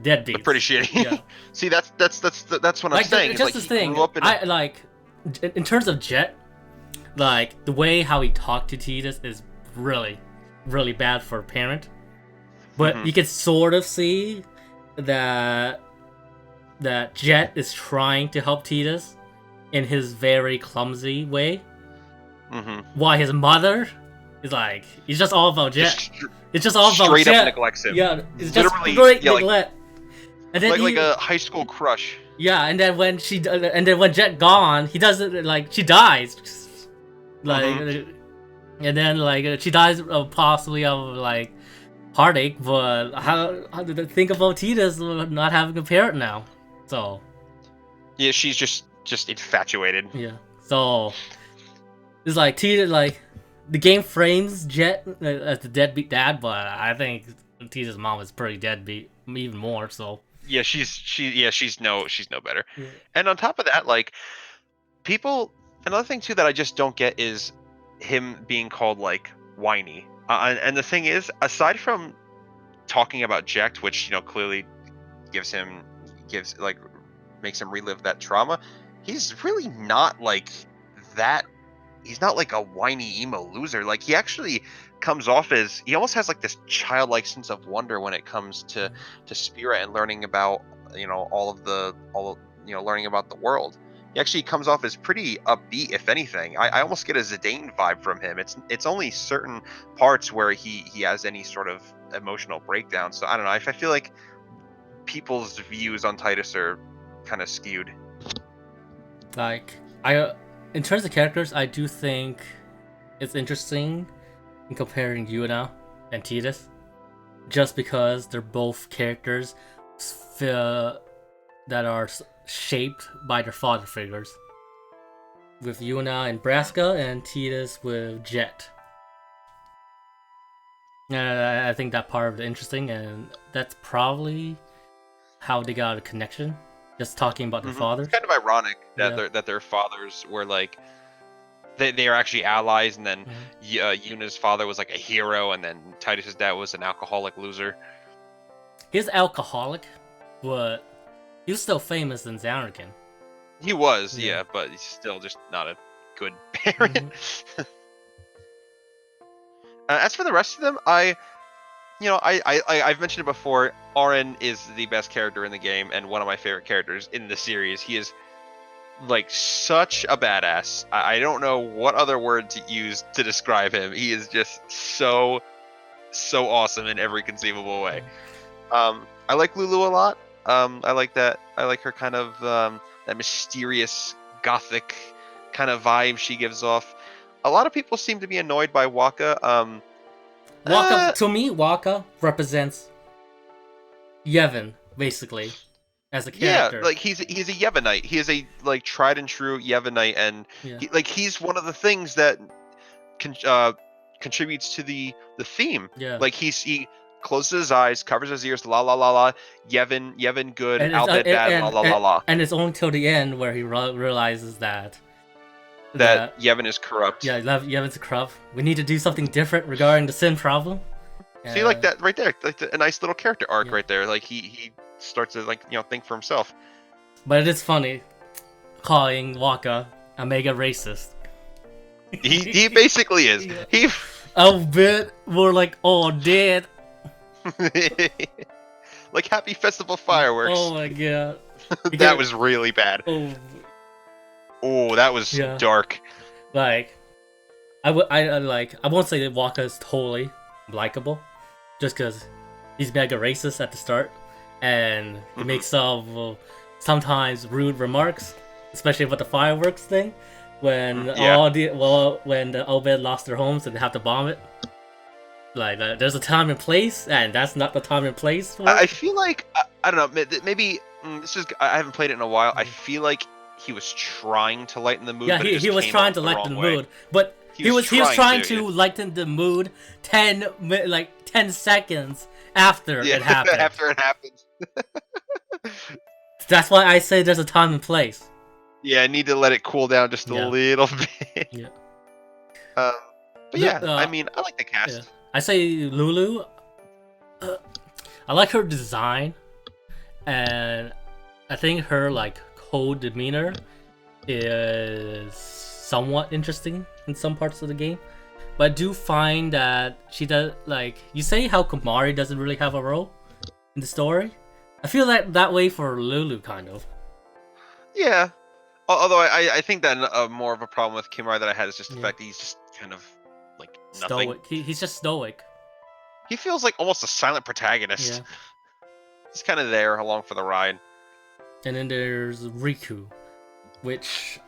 deadbeats. They're pretty shitty. Yeah. See, that's what I'm saying. Just the thing. I like, in terms of Jecht, like the way how he talked to Titus is really, really bad for a parent. But you can sort of see that Jecht is trying to help Titus in his very clumsy way. While his mother is like, it's just all about Jecht. It's just all about straight Jecht. up neglects him. Yeah, it's just great neglect. And then like a high school crush. Yeah, and then when Jet gone, he doesn't like she dies, like, and then like she dies possibly of like heartache. But how did I think about Tita's not having a parent now? So Yeah, she's just infatuated. yeah, so it's like Tita like the game frames Jet as the deadbeat dad, but I think Tita's mom is pretty deadbeat, even more so. Yeah, she's no better. Yeah. And on top of that, like people, another thing too that I just don't get is him being called like whiny. And the thing is, aside from talking about Jecht, which clearly gives like makes him relive that trauma, he's really not like that. He's not like a whiny emo loser. Like he actually comes off as he almost has like this childlike sense of wonder when it comes to Spirit and learning about learning about the world. He actually comes off as pretty upbeat, if anything. I almost get a Zidane vibe from him. It's only certain parts where he has any sort of emotional breakdown. So I don't know. I feel like people's views on Titus are kind of skewed. Like in terms of characters, I do think it's interesting in comparing Yuna and Tidus, just because they're both characters that are shaped by their father figures. With Yuna and Braska, and Tidus with Jet. And I think that part of it interesting, and that's probably how they got a connection. Just talking about their fathers. It's kind of ironic that their fathers were like they are actually allies, and then Yuna's father was like a hero, and then Titus's dad was an alcoholic loser. He's alcoholic, but he was still famous in Xanarkand. He was, yeah, but he's still just not a good parent. As for the rest of them, I've mentioned it before. Auron is the best character in the game and one of my favorite characters in the series. He is like such a badass. I don't know what other word to use to describe him. He is just so awesome in every conceivable way. I like Lulu a lot. I like that. I like her kind of that mysterious gothic kind of vibe she gives off. A lot of people seem to be annoyed by Wakka. To me, Wakka represents Yevon, basically, as a character. Yeah, like he's a Yevonite. He is a like tried and true Yevonite, and he's one of the things that contributes to the theme. Yeah. Like he closes his eyes, covers his ears, la la la la. Yevon good, Albed bad, la la la la. And it's only till the end where he realizes that Yevon is corrupt. Yeah, Yevon's corrupt. We need to do something different regarding the sin problem. See, like that right there, like a nice little character arc right there. Like he starts to think for himself. But it is funny calling Wakka a mega racist. He basically is. He a bit more like dead. Like happy festival fireworks. Oh my god. That was really bad. Oh, that was dark. Like, I won't say that Wakka is totally likable, just because he's mega racist at the start, and he makes some sometimes rude remarks, especially about the fireworks thing, when when the Obed lost their homes and they have to bomb it. Like, there's a time and place, and that's not the time and place for it. I feel like I don't know. Maybe I haven't played it in a while. I feel like he was trying to lighten the mood. Yeah, he was trying to lighten the mood, but he was trying to lighten the mood 10 seconds after it happened. After it happened. That's why I say there's a time and place. Yeah, I need to let it cool down just a little bit. Yeah. But yeah, I mean, I like the cast. Yeah. I say Lulu. I like her design, and I think her cold demeanor is somewhat interesting in some parts of the game. But I do find that she does you say how Komari doesn't really have a role in the story. I feel that way for Lulu kind of. Yeah. Although I think that more of a problem with Kimari that I had is just the fact that he's just kind of nothing. Stoic. He's just stoic. He feels like almost a silent protagonist. Yeah. He's kind of there along for the ride. And then there's Riku, which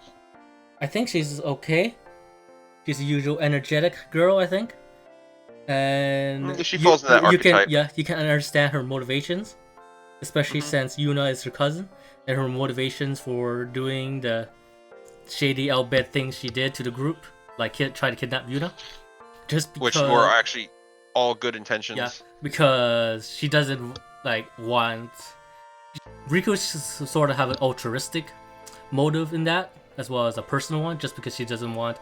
I think she's okay. She's a usual energetic girl, I think. And She falls in that archetype. You can understand her motivations, especially since Yuna is her cousin, and her motivations for doing the shady outbid things she did to the group, like try to kidnap Yuna. Just because, which were actually all good intentions. Yeah, because she doesn't want. Riku sort of have an altruistic motive in that, as well as a personal one, just because she doesn't want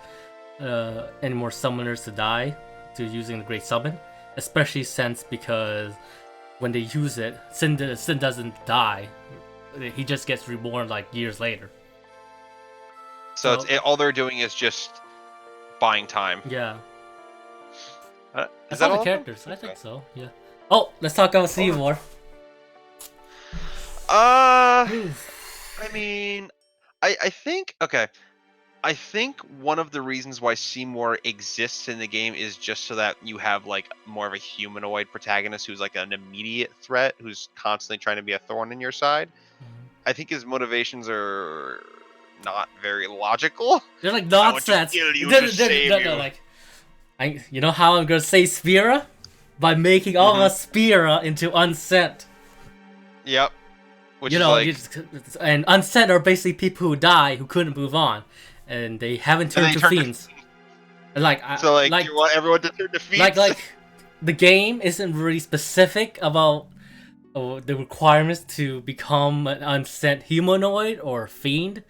any more summoners to die to using the Great Summon, especially since because when they use it, Sin doesn't die; he just gets reborn years later. So all they're doing is just buying time. Yeah. Is that all the characters? I think so. Yeah. Oh, let's talk about Seymour. I mean, I think okay. I think one of the reasons why Seymour exists in the game is just so that you have more of a humanoid protagonist who's an immediate threat, who's constantly trying to be a thorn in your side. I think his motivations are not very logical. They're nonsense. You know how I'm gonna say Spira? By making all of Spira into unsent. Yep. Which and unsent are basically people who die who couldn't move on, and they haven't turned to fiends. You want everyone to turn to fiends. The game isn't really specific about the requirements to become an unsent humanoid or fiend,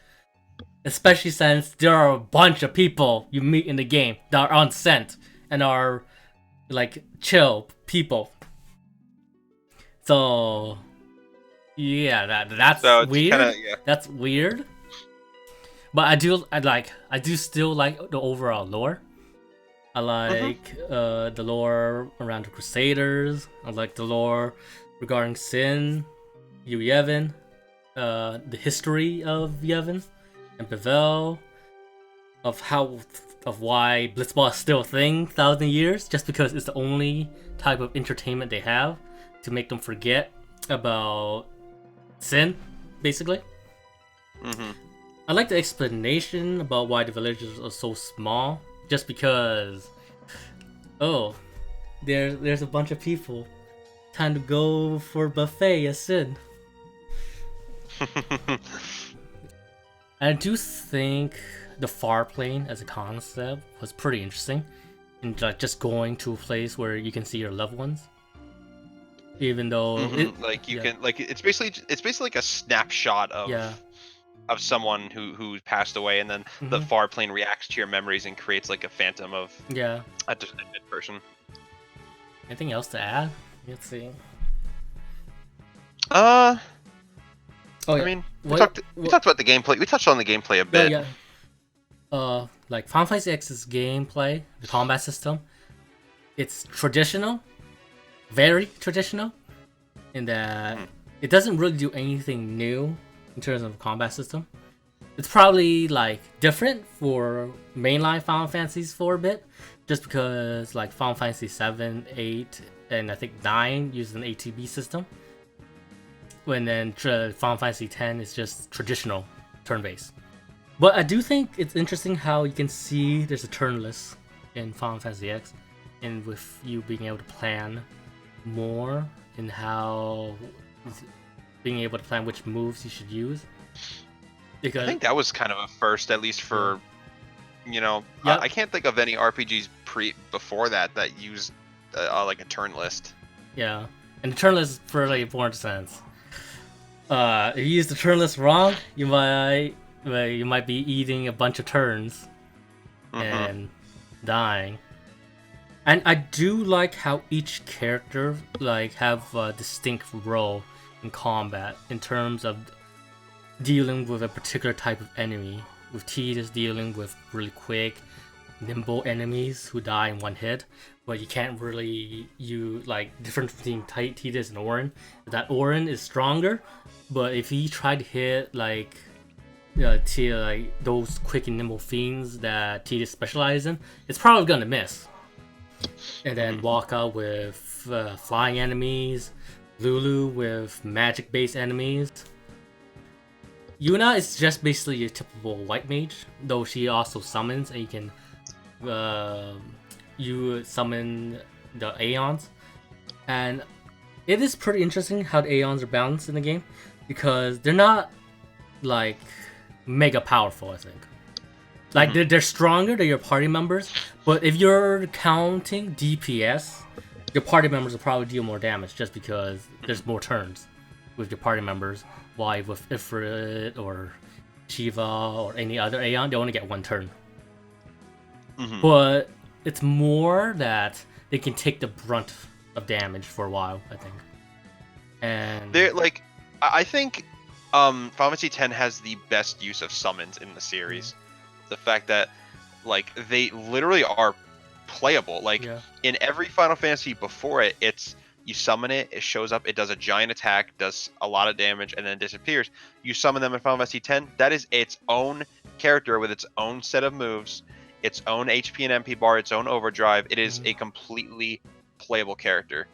especially since there are a bunch of people you meet in the game that are unsent and are chill people. So yeah, that's weird. That's weird. But I do still like the overall lore. I like the lore around the Crusaders. I like the lore regarding Sin, Yevon, the history of Yevon and Bevel, of why Blitzball is still a thing 1,000 years, just because it's the only type of entertainment they have to make them forget about Sin, basically. I like the explanation about why the villages are so small, just because there's a bunch of people. Time to go for buffet as Sin. I do think the far plane as a concept was pretty interesting, and just going to a place where you can see your loved ones. Even though it's basically like a snapshot of someone who passed away, and then the far plane reacts to your memories and creates a phantom of a dead person. Anything else to add? Let's see. I mean, we talked about the gameplay. We touched on the gameplay a bit. Yeah. Final Fantasy X's gameplay, the combat system, it's traditional, very traditional, in that it doesn't really do anything new in terms of combat system. It's probably different for mainline Final Fantasies for a bit, just because Final Fantasy 7, 8, and I think 9 uses an ATB system. When then Final Fantasy 10 is just traditional turn-based. But I do think it's interesting how you can see there's a turn list in Final Fantasy X, and with you being able to plan more in how being able to plan which moves you should use. Because I think that was kind of a first, at least for I can't think of any RPGs before that used a turn list. Yeah, and the turn list is pretty important sense. If you use the turn list wrong, you might be eating a bunch of turns and dying. And I do like how each character have a distinct role in combat in terms of dealing with a particular type of enemy. With Tidus dealing with really quick, nimble enemies who die in one hit, but you can't really difference between Tidus and Auron. That Auron is stronger, but if he tried to hit those quick and nimble fiends that Tidus specializes in, it's probably gonna miss. And then walk out with flying enemies, Lulu with magic-based enemies. Yuna is just basically a typical white mage, though she also summons, and you can you summon the Aeons, and it is pretty interesting how the Aeons are balanced in the game because they're not like mega powerful. I think like they're stronger than your party members, but if you're counting DPS, your party members will probably deal more damage just because there's more turns with your party members. Why with Ifrit or Shiva or any other Aeon, they only get one turn. But it's more that they can take the brunt of damage for a while, I think. And they're like, I think Final Fantasy X has the best use of summons in the series. The fact that like they literally are playable. Like in every Final Fantasy before it, it's you summon it, it shows up, it does a giant attack, does a lot of damage, and then disappears. You summon them in Final Fantasy X, that is its own character with its own set of moves, its own HP and MP bar, its own overdrive. It is a completely playable character.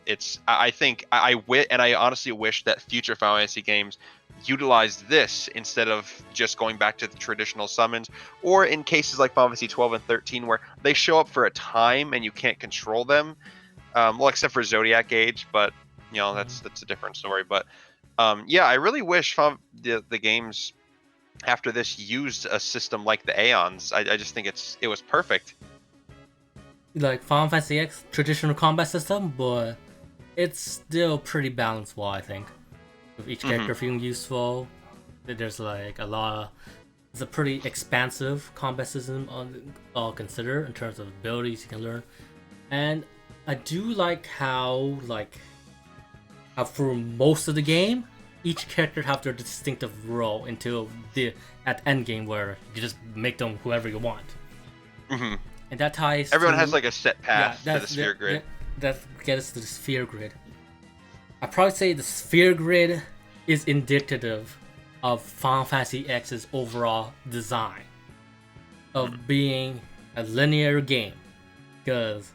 I honestly wish that future Final Fantasy games utilized this instead of just going back to the traditional summons, or in cases like Final Fantasy 12 and 13 where they show up for a time and you can't control them. Well, except for Zodiac Age, but you know that's a different story. But yeah, I really wish the games after this used a system like the Aeons. I just think it was perfect. Like Final Fantasy X traditional combat system, but it's still pretty balanced. I think with each character feeling useful, there's like it's a pretty expansive combat system all consider in terms of abilities you can learn, and I do like how for most of the game, each character have their distinctive role until at end game where you just make them whoever you want. And that ties. Everyone has like a set path to the sphere grid. That gets us to the sphere grid. I'd probably say the sphere grid is indicative of Final Fantasy X's overall design of being a linear game, because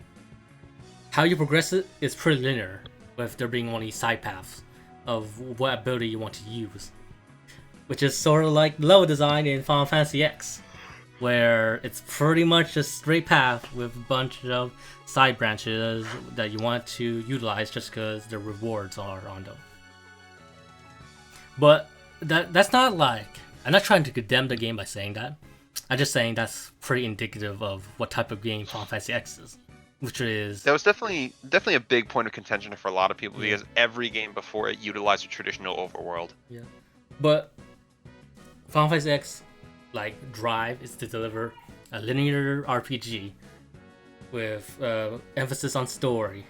how you progress it is pretty linear, with there being only side paths of what ability you want to use. Which is sort of like level design in Final Fantasy X, where it's pretty much a straight path with a bunch of side branches that you want to utilize just because the rewards are on them. But that's not like... I'm not trying to condemn the game by saying that. I'm just saying that's pretty indicative of what type of game Final Fantasy X is. Which is... That was definitely a big point of contention for a lot of people, because every game before it utilized a traditional overworld. Yeah. But Final Fantasy X drive is to deliver a linear RPG with emphasis on story,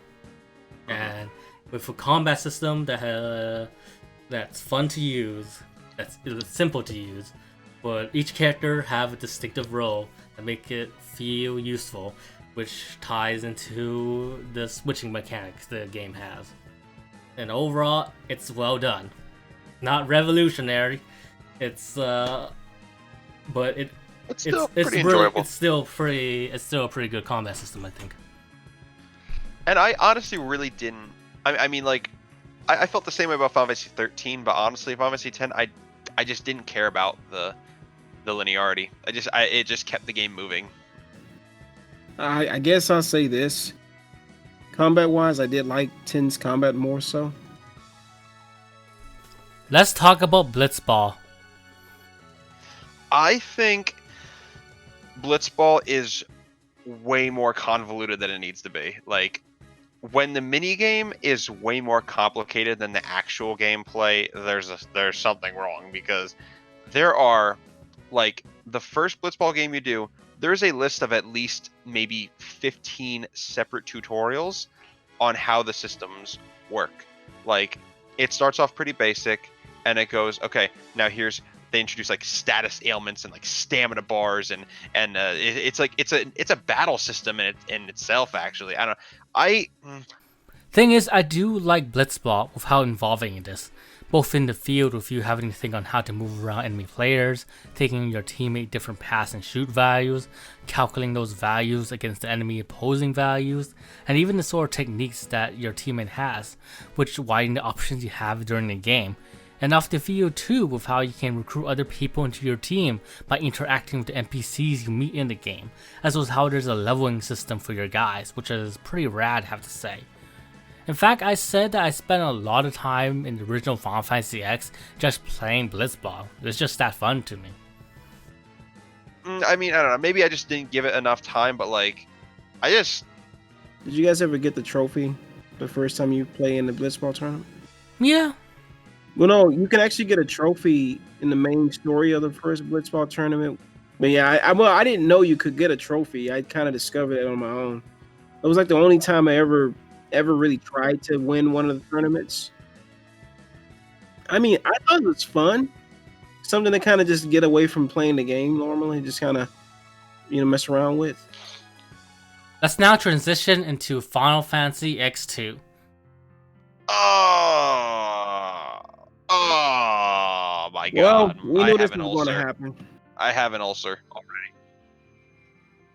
and with a combat system that's fun to use, that's simple to use, but each character have a distinctive role that make it feel useful, which ties into the switching mechanics the game has. And overall, it's well done. Not revolutionary. It's but it's pretty enjoyable. It's still a pretty good combat system, I think. And I honestly really didn't. I mean, like, I felt the same way about Final Fantasy 13, but honestly, Final Fantasy 10, I just didn't care about the linearity. It just kept the game moving. I guess I'll say this. Combat-wise, I did like 10's combat more so. Let's talk about Blitzball. I think Blitzball is way more convoluted than it needs to be. Like, when the minigame is way more complicated than the actual gameplay, there's something wrong, because there are, like, the first Blitzball game you do, there's a list of at least maybe 15 separate tutorials on how the systems work. Like, it starts off pretty basic, and it goes, okay, now they introduce like status ailments and like stamina bars, and it's a battle system in itself. Actually, I don't. Thing is, I do like Blitzball with how involving it is, both in the field with you having to think on how to move around enemy players, taking your teammate different pass and shoot values, calculating those values against the enemy opposing values, and even the sort of techniques that your teammate has, which widen the options you have during the game. And off the video too, with how you can recruit other people into your team by interacting with the NPCs you meet in the game, as well as how there's a leveling system for your guys, which is pretty rad, I have to say. In fact, I said that I spent a lot of time in the original Final Fantasy X just playing Blitzball. It's just that fun to me. I mean, I don't know. Maybe I just didn't give it enough time, but like, Did you guys ever get the trophy the first time you play in the Blitzball tournament? Yeah. Well, no, you can actually get a trophy in the main story of the first Blitzball tournament. But yeah, I didn't know you could get a trophy. I kind of discovered it on my own. It was like the only time I ever really tried to win one of the tournaments. I mean, I thought it was fun. Something to kind of just get away from playing the game normally, just kind of, mess around with. Let's now transition into Final Fantasy X-2. Oh my Well, god. we knew this was going to happen. I have an ulcer already.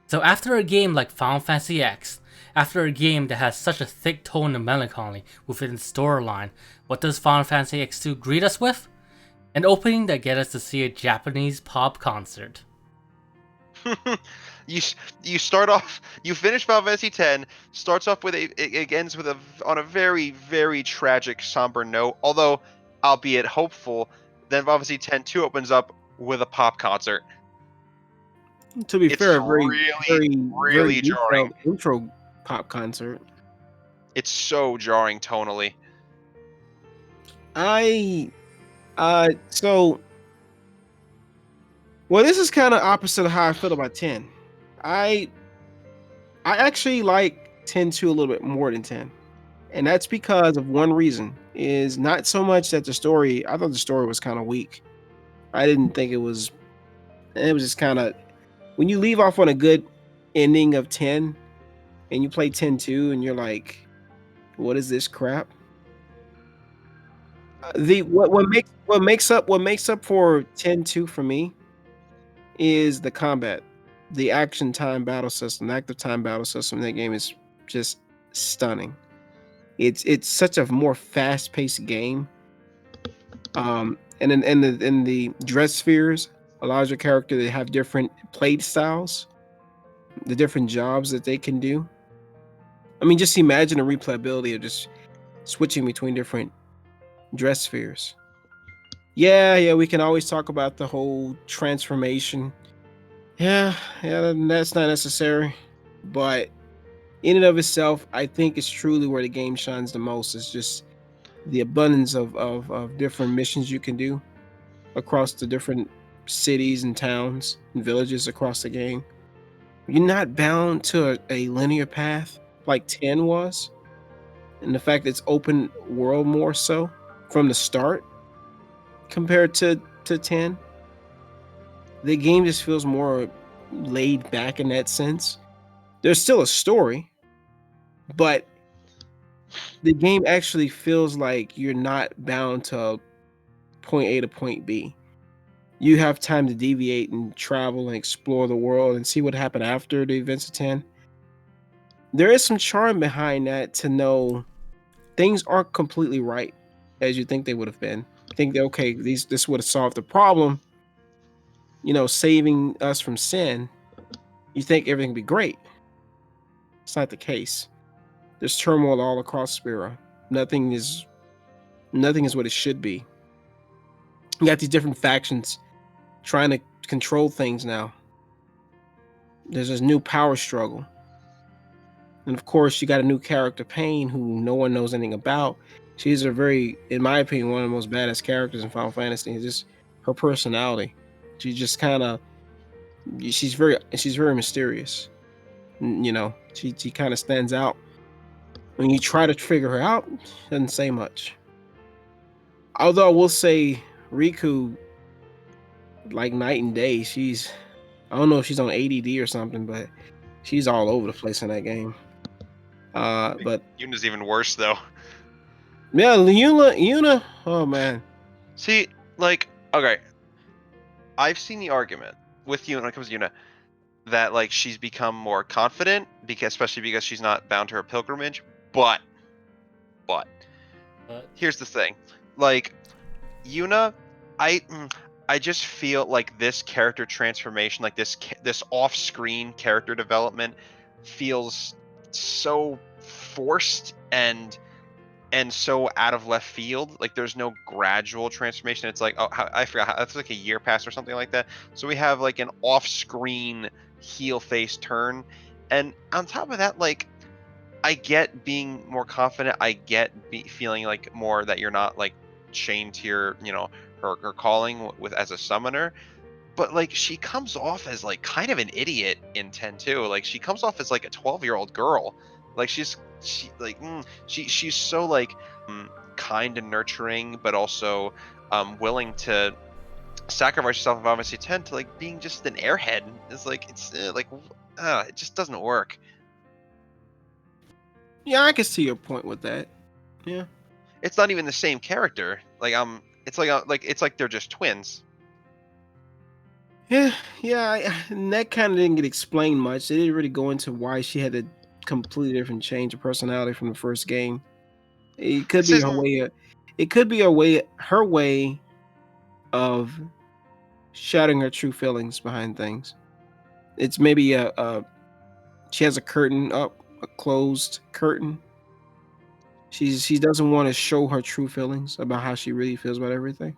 So after a game like Final Fantasy X, after a game that has such a thick tone of melancholy within its storyline, what does Final Fantasy X2 greet us with? An opening that gets us to see a Japanese pop concert. You start off, you finish Final Fantasy X, starts off with it ends with on a very, very tragic, somber note, although albeit hopeful. Then Final Fantasy X-2 opens up with a pop concert. To be fair, really jarring intro pop concert. It's so jarring tonally. Well, this is kind of opposite of how I feel about 10. I actually like 10-2 a little bit more than 10. And that's because of one reason, is not so much that I thought the story was kind of weak. I didn't think it was just kind of, when you leave off on a good ending of 10 and you play 10-2 and you're like, what is this crap? What makes up for 10-2 for me is the combat. The action time battle system, the active time battle system in that game is just stunning. It's such a more fast-paced game. And in the dress spheres allows your character to have different play styles, the different jobs that they can do. I mean, just imagine the replayability of just switching between different dress spheres. Yeah, we can always talk about the whole transformation. Yeah, that's not necessary. But in and of itself, I think it's truly where the game shines the most. It's just the abundance of different missions you can do across the different cities and towns and villages across the game. You're not bound to a linear path like 10 was. And the fact that it's open world more so from the start compared to 10. The game just feels more laid back in that sense. There's still a story, but the game actually feels like you're not bound to point A to point B. You have time to deviate and travel and explore the world and see what happened after the events of 10. There is some charm behind that to know things aren't completely right as you think they would have been. You think that, okay, this would have solved the problem, saving us from sin. You think everything would be great. It's not the case. There's turmoil all across Spira. Nothing is what it should be. You got these different factions trying to control things now. There's this new power struggle. And of course, you got a new character, Pain, who no one knows anything about. She's in my opinion, one of the most badass characters in Final Fantasy. It's just her personality. She just she's very mysterious. She kind of stands out. When you try to figure her out, she doesn't say much. Although I will say Riku, like night and day, I don't know if she's on ADD or something, but she's all over the place in that game. But Yuna's even worse though. Yeah, Yuna, oh man. See, okay, I've seen the argument with Yuna when it comes to Yuna that she's become more confident especially because she's not bound to her pilgrimage. But here's the thing, Yuna, I just feel like this character transformation, like this off-screen character development, feels so forced and so out of left field. Like there's no gradual transformation. It's like, oh, I forgot. That's like a year past or something like that. So we have like an off-screen heel face turn, and on top of that, like I get being more confident. I get feeling like more that you're not like chained to your, her calling with as a summoner. But like she comes off as like kind of an idiot in 10-2. Like she comes off as like a 12-year-old girl. Like she's so like mm, kind and nurturing, but also willing to sacrifice yourself of obviously 10 to like being just an airhead. It's like it just doesn't work. Yeah, I can see your point with that. Yeah. It's not even the same character. Like it's like they're just twins. Yeah, and that kind of didn't get explained much. They didn't really go into why she had a completely different change of personality from the first game. It could This be her isn't. way. It could be her way of shouting her true feelings behind things. It's maybe she has a curtain up, a closed curtain. She doesn't want to show her true feelings about how she really feels about everything.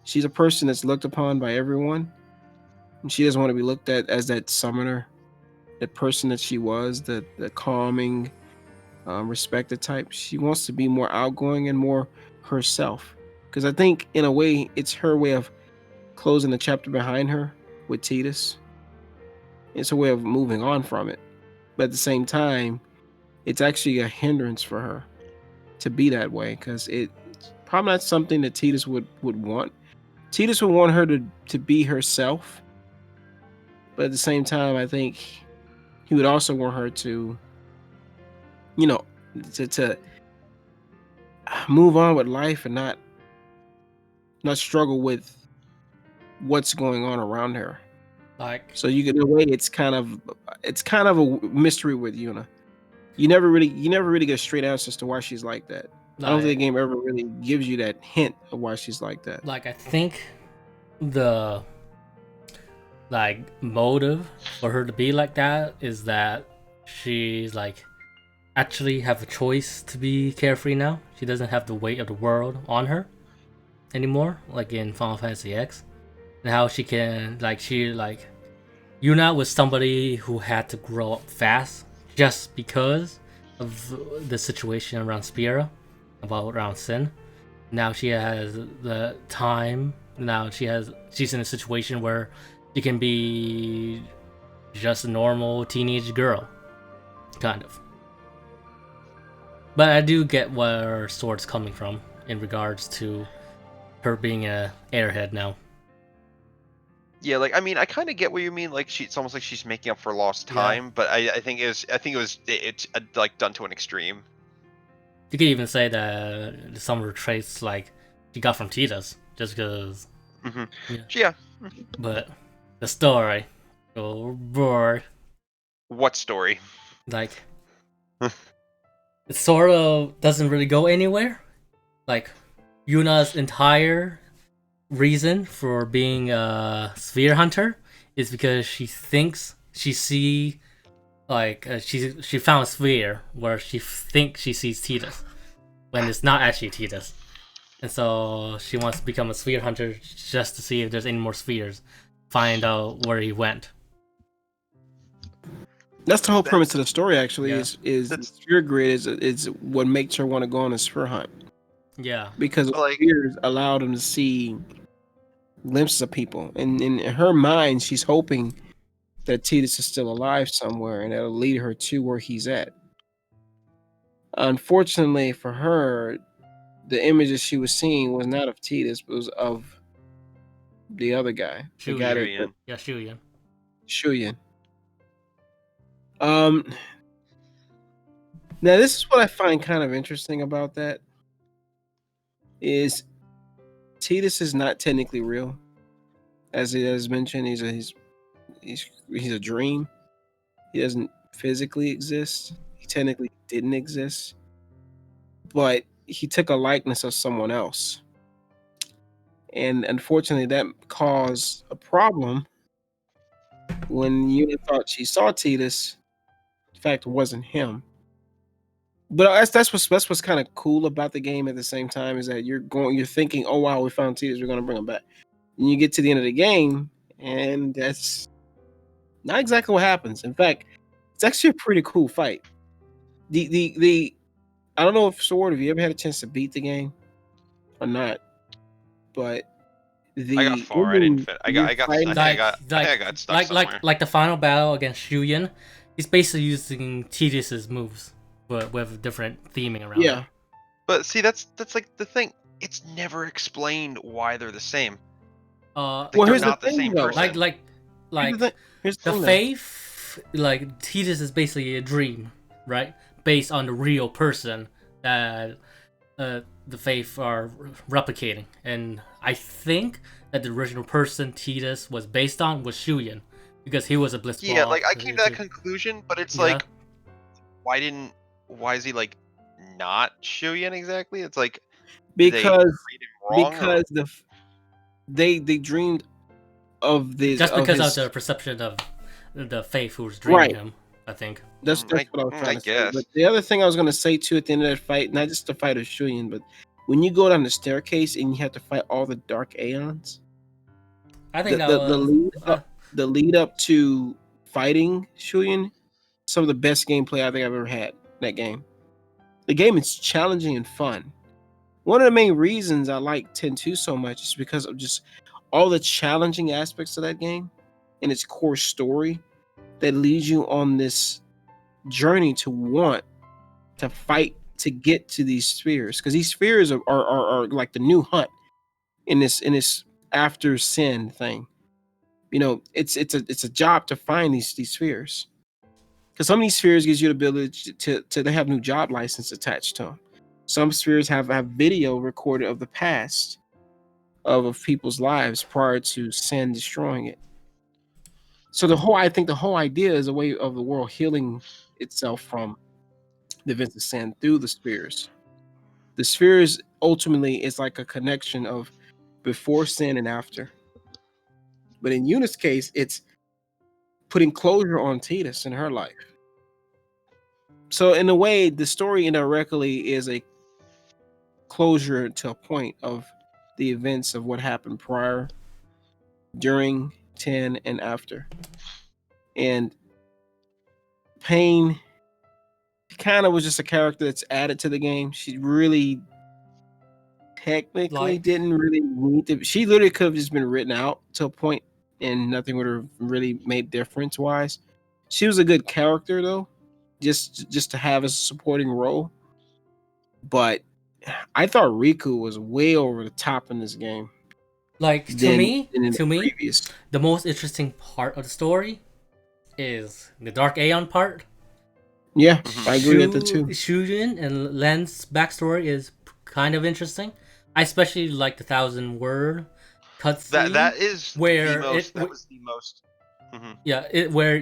She's a person that's looked upon by everyone, and she doesn't want to be looked at as that summoner, that person that she was, the calming, respected type. She wants to be more outgoing and more herself. Because I think, in a way, it's her way of closing the chapter behind her with Tidus. It's a way of moving on from it. But at the same time, it's actually a hindrance for her to be that way because it's probably not something that Tidus would want. Tidus would want her to be herself. But at the same time, I think he would also want her to, to move on with life and not struggle with what's going on around her. Like, So you get in a way, it's kind of a mystery with Yuna. You never really get straight answers to why she's like that. I don't think the game ever really gives you that hint of why she's like that. like I think the motive for her to be like that is that she's like actually have a choice to be carefree now. She doesn't have the weight of the world on her anymore, like in Final Fantasy X. And how she can Yuna was somebody who had to grow up fast just because of the situation around Spira, around Sin. Now she has the time. Now she's in a situation where she can be just a normal teenage girl, kind of. But I do get where Sword's coming from in regards to her being a airhead now. Yeah, like I mean, I kind of get what you mean. Like it's almost like she's making up for lost time. But I think it's like done to an extreme. You could even say that some of her traits like she got from Tidus, just because. Yeah. But the story, oh boy. What story? Like, it sort of doesn't really go anywhere. Like, Yuna's entire reason for being a sphere hunter is because she thinks she found a sphere where she thinks she sees Tidus when it's not actually Tidus, and so she wants to become a sphere hunter just to see if there's any more spheres, find out where he went. That's the whole premise of the story. Actually, Yeah. is the sphere grid is what makes her want to go on a sphere hunt. Yeah, because spheres allowed him to see glimpses of people, and in her mind, she's hoping that Tidus is still alive somewhere, and that'll lead her to where he's at. Unfortunately for her, the images she was seeing was not of Tidus, but was of the other guy, the guy that Shuyan. Shuyan. Now this is what I find kind of interesting about that is Tidus is not technically real, as it has mentioned. He's a dream. He doesn't physically exist. He technically didn't exist, but he took a likeness of someone else. And unfortunately, that caused a problem when Yuna thought she saw Tidus. In fact, it wasn't him. But that's what's kind of cool about the game at the same time is that you're thinking, oh wow, we found Tidus, we're gonna bring him back. And you get to the end of the game, and that's not exactly what happens. In fact, it's actually a pretty cool fight. The I don't know if Sword, have you ever had a chance to beat the game or not? But I got far. I didn't fit. I think I got stuck somewhere. like the final battle against Shuyan, he's basically using Tidus's moves, but with different theming around. Yeah. It. But see, that's like the thing. It's never explained why they're the same. Well, they're here's not the thing, same though. person. Here's the thing, faith, like Tidus is basically a dream, right? Based on the real person that the faith are replicating, and I think that the original person Tidus was based on was Shuyan, because he was a blissful. Yeah, like I came to that conclusion, but it's like, why is he like not Shuyan exactly? It's like because wrong, they dreamed of this just because of the perception of the faith who was dreaming him. I think that's what I was trying to say. Guess. But the other thing I was going to say too at the end of that fight, not just the fight of Shuyan, but when you go down the staircase and you have to fight all the Dark Aeons, I think the lead up to fighting Shuyan, some of the best gameplay I think I've ever had in that game. The game is challenging and fun. One of the main reasons I like 10-2 so much is because of just all the challenging aspects of that game and its core story that leads you on this journey to want to fight to get to these spheres, because these spheres are like the new hunt in this after sin thing. You know, it's a job to find these spheres, because some of these spheres gives you the ability to they have new job license attached to them. Some spheres have video recorded of the past of people's lives prior to sin destroying it. So I think the whole idea is a way of the world healing itself from the events of sin through the spheres. The spheres ultimately is like a connection of before sin and after. But in Yuna's case, it's putting closure on Tidus in her life. So in a way, the story indirectly is a closure to a point of the events of what happened prior, during, 10, and after. And Pain kind of was just a character that's added to the game. She really technically didn't really need to. She literally could have just been written out to a point and nothing would have really made difference wise. She was a good character though, just to have as a supporting role. But I thought Riku was way over the top in this game. Like to me, the most interesting part of the story is the Dark Aeon part. Yeah, I agree with the two. Shuyan and Len's backstory is kind of interesting. I especially like the 1,000-word cutscene. That is where that was the most. Mm-hmm. Yeah, where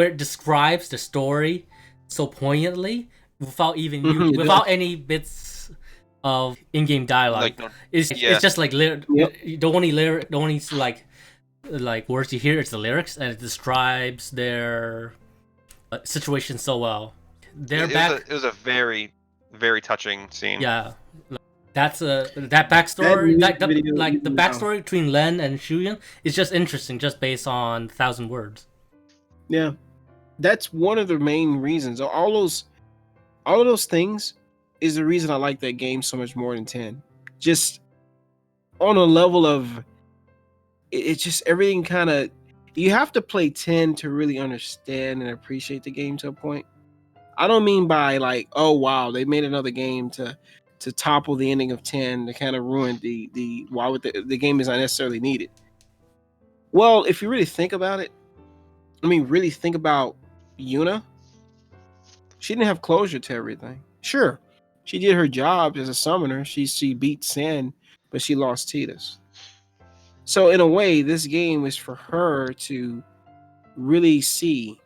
it describes the story so poignantly without even without any bits of in-game dialogue. It's just like the only like words you hear is the lyrics, and it describes their situation so well. It was a very, very touching scene. Yeah, that's that backstory. The backstory between Len and Shuyan is just interesting, just based on 1,000 words. Yeah, that's one of the main reasons. All of those things is the reason I like that game so much more than 10. Just on a level of it's just everything kind of. You have to play 10 to really understand and appreciate the game to a point. I don't mean by like, oh wow, they made another game to topple the ending of 10 to kind of ruin the why would the game is not necessarily needed. Well, if you really think about it, really think about Yuna. She didn't have closure to everything. Sure, she did her job as a summoner. She beat Sin, but she lost Tidus. So in a way, this game is for her to really see.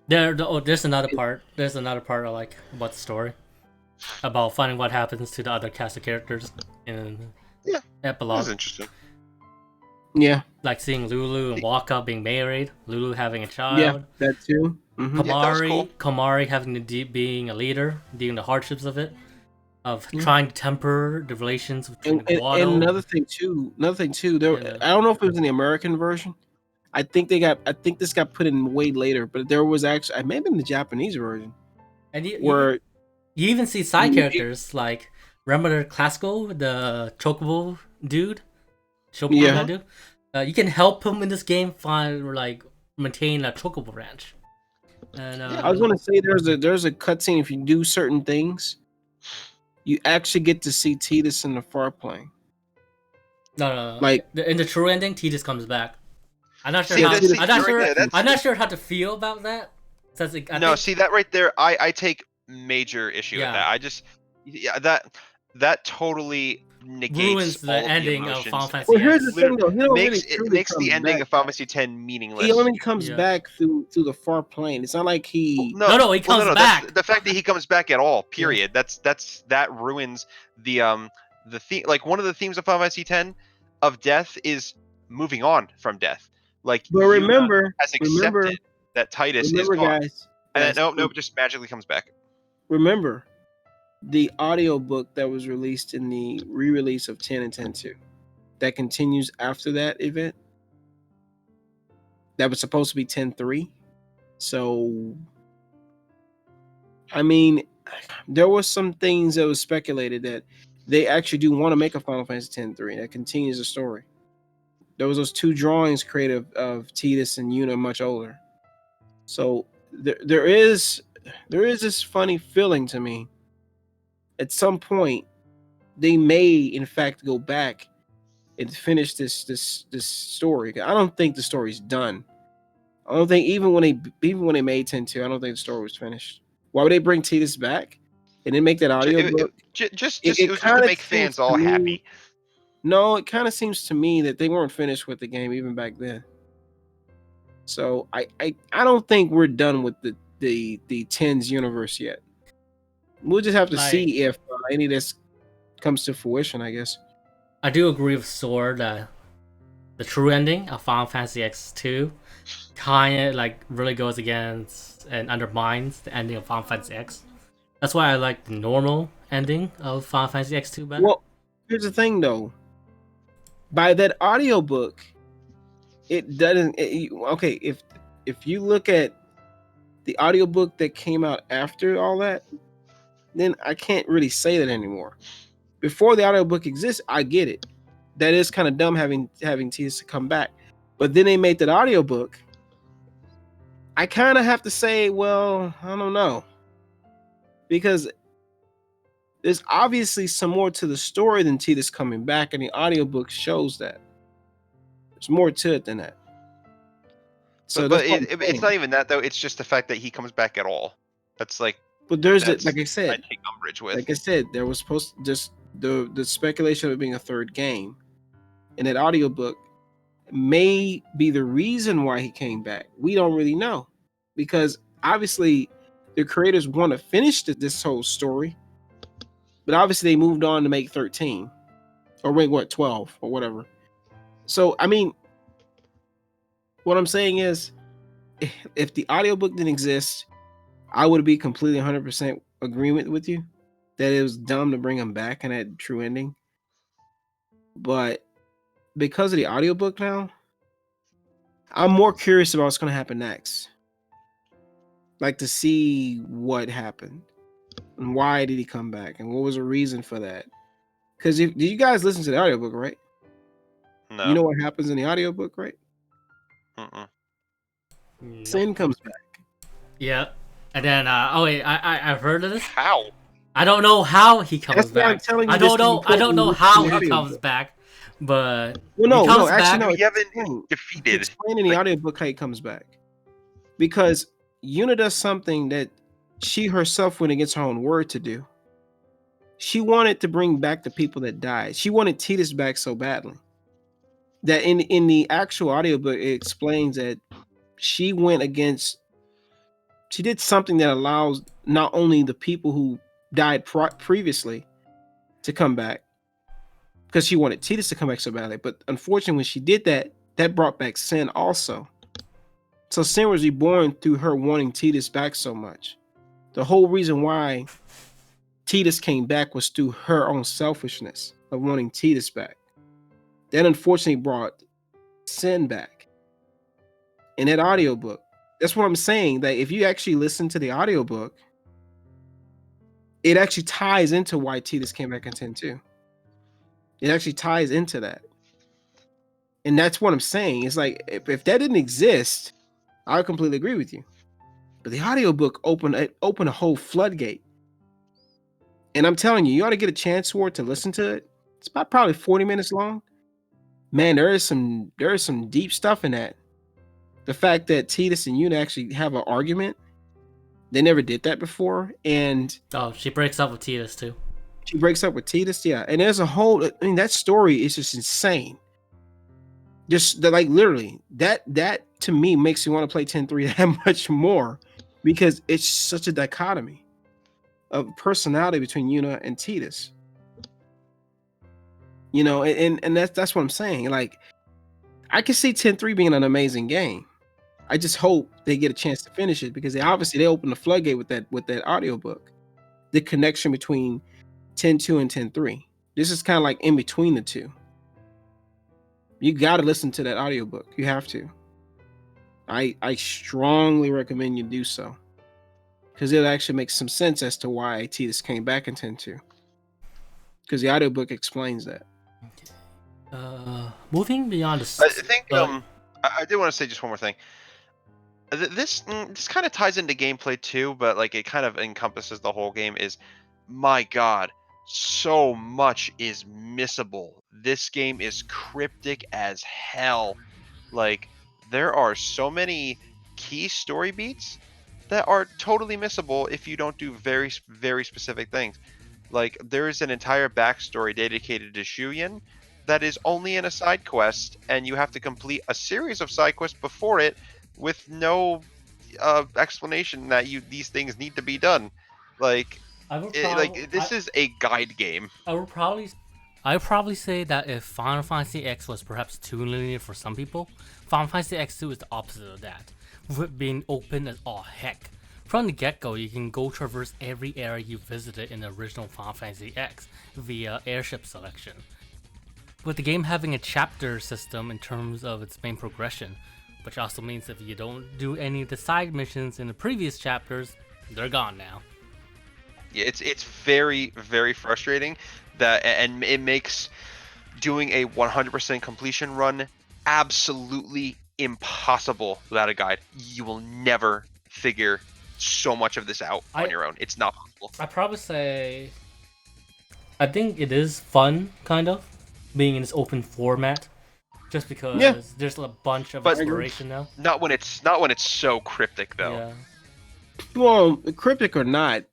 There's another part. There's another part I like about the story, about finding what happens to the other cast of characters in That epilogue. was interesting. Yeah, Like seeing Lulu and Waka being married, Lulu having a child. yeah, that too. Mhm. Yeah, that was cool. Komari having to being a leader, dealing the hardships of it, of Yeah. trying to temper the relations between And Wado. another thing too. There, And, I don't know if it was in the American version. I think this got put in way later, but there was actually maybe in the Japanese version and where you even see side you- characters like remember Classical, the Chocobo dude, Yeah. that dude. You can help him in this game find like maintain a Chocobo ranch. And I was gonna say there's a cutscene if you do certain things, you actually get to see Tidus in the far plane. no. Like In the true ending, Tidus comes back. I'm not sure See, how. that's- I'm not right sure. there, that's- I'm not sure how to feel about that. Since I No, think, see that right there. I take major issue Yeah. with that. I just that totally negates ruins the all of ending the of emotions. Final Fantasy well, here's X. the thing though, he don't Makes really it truly makes the comes ending back. of Final Fantasy X meaningless. He only comes Yeah. back through the far plane. It's not like he. No, he comes that's back. the fact that he comes back at all. Period. That ruins the theme. Like one of the themes of Final Fantasy X of death is moving on from death. Like But Yuna remember, has accepted that Titus is gone, guys, and then nope, just magically comes back. remember the audiobook that was released in the re-release of 10 and 10-2 that continues after that event. That was supposed to be 10-3. So, I mean, there was some things that was speculated that they actually do want to make a Final Fantasy X-3 that continues the story. There was those two drawings created of Tidus and Yuna much older. So there is this funny feeling to me. At some point, they may in fact go back and finish this story. I don't think the story's done. I don't think even when they made 10-2, I don't think the story was finished. Why would they bring Tidus back and then make that audio book? It was just to make fans all happy. No, it kind of seems to me that they weren't finished with the game even back then. So I don't think we're done with the Tens universe yet. We'll just have to see if any of this comes to fruition, I guess. I do agree with Sword that the true ending of Final Fantasy X2 kind of like really goes against and undermines the ending of Final Fantasy X. That's why I like the normal ending of Final Fantasy X2 better. Well, here's the thing though. By that audiobook, it doesn't. Okay, if you look at the audiobook that came out after all that, then I can't really say that anymore. Before the audiobook exists, I get it. That is kind of dumb having Tidus to come back. But then they made that audiobook. I kind of have to say, well, I don't know. Because there's obviously some more to the story than Tidus coming back, and the audiobook shows that. There's more to it than that. So, but it's not even that though. It's just the fact that he comes back at all. That's like. But there's like I said. I take umbrage with. Like I said, there was supposed to just the speculation of it being a third game, and that audiobook may be the reason why he came back. We don't really know, because obviously the creators want to finish this whole story, but obviously they moved on to make 13 or wait, what, 12 or whatever. So I mean, what I'm saying is, if the audiobook didn't exist, I would be completely 100% agreement with you that it was dumb to bring him back in that true ending. But because of the audiobook now, I'm more curious about what's going to happen next. Like to see what happened and why did he come back and what was the reason for that. Because did you guys listen to the audiobook, right? No. You know what happens in the audiobook, right? Sin comes back. Yeah. And then, I've heard of this. How? I don't know how he comes That's why I'm back. telling you I this don't know how he audiobook. comes back, but Well, he comes actually, back. no. You haven't defeated. Explain in the audiobook how he comes back. Because Yuna does something that she herself went against her own word to do. She wanted to bring back the people that died. She wanted Tidus back so badly that in the actual audiobook, it explains that she did something that allows not only the people who died previously to come back, because she wanted Tidus to come back so badly. But unfortunately, when she did that, that brought back Sin also. So Sin was reborn through her wanting Tidus back so much. The whole reason why Tidus came back was through her own selfishness of wanting Tidus back. That unfortunately brought Sin back. In that audiobook, that's what I'm saying, that if you actually listen to the audiobook, it actually ties into why Tidus came back in 10-2. It actually ties into that. And that's what I'm saying. It's like, if that didn't exist, I would completely agree with you. But the audiobook opened a whole floodgate. And I'm telling you, you ought to get a chance for it to listen to it. It's about probably 40 minutes long. Man, there is some deep stuff in that. The fact that Tidus and Yuna actually have an argument, they never did that before. And she breaks up with Tidus too. She breaks up with Tidus, yeah. And there's a whole, I mean, that story is just insane. Just like literally, that to me makes me want to play 10-3 that much more, because it's such a dichotomy of personality between Yuna and Tidus. You know, and that's what I'm saying. Like, I can see 10-3 being an amazing game. I just hope they get a chance to finish it, because they open the floodgate with that audiobook. The connection between 10-2 and 10-3. This is kind of like in between the two. You got to listen to that audiobook. You have to. I strongly recommend you do so, because it actually makes some sense as to why Tidus came back in 10-2. Because the audiobook explains that. Moving beyond I think I did want to say just one more thing. This kind of ties into gameplay too, but like it kind of encompasses the whole game. Is, my God, so much is missable. This game is cryptic as hell. Like, there are so many key story beats that are totally missable if you don't do very, very specific things. Like, there is an entire backstory dedicated to Shuyin that is only in a side quest, and you have to complete a series of side quests before it with no explanation that these things need to be done. Like, this is a guide game. I would probably say that if Final Fantasy X was perhaps too linear for some people, Final Fantasy X2 is the opposite of that, with it being open as all heck. From the get-go, you can go traverse every area you visited in the original Final Fantasy X via airship selection, with the game having a chapter system in terms of its main progression, which also means if you don't do any of the side missions in the previous chapters, they're gone now. Yeah, it's very, very frustrating, and it makes doing a 100% completion run absolutely impossible without a guide. You will never figure so much of this out on your own. It's not possible. I'd probably say I think it is fun, kind of, being in this open format, just because there's a bunch of exploration now. Not when it's so cryptic though. Yeah. Well, cryptic or not,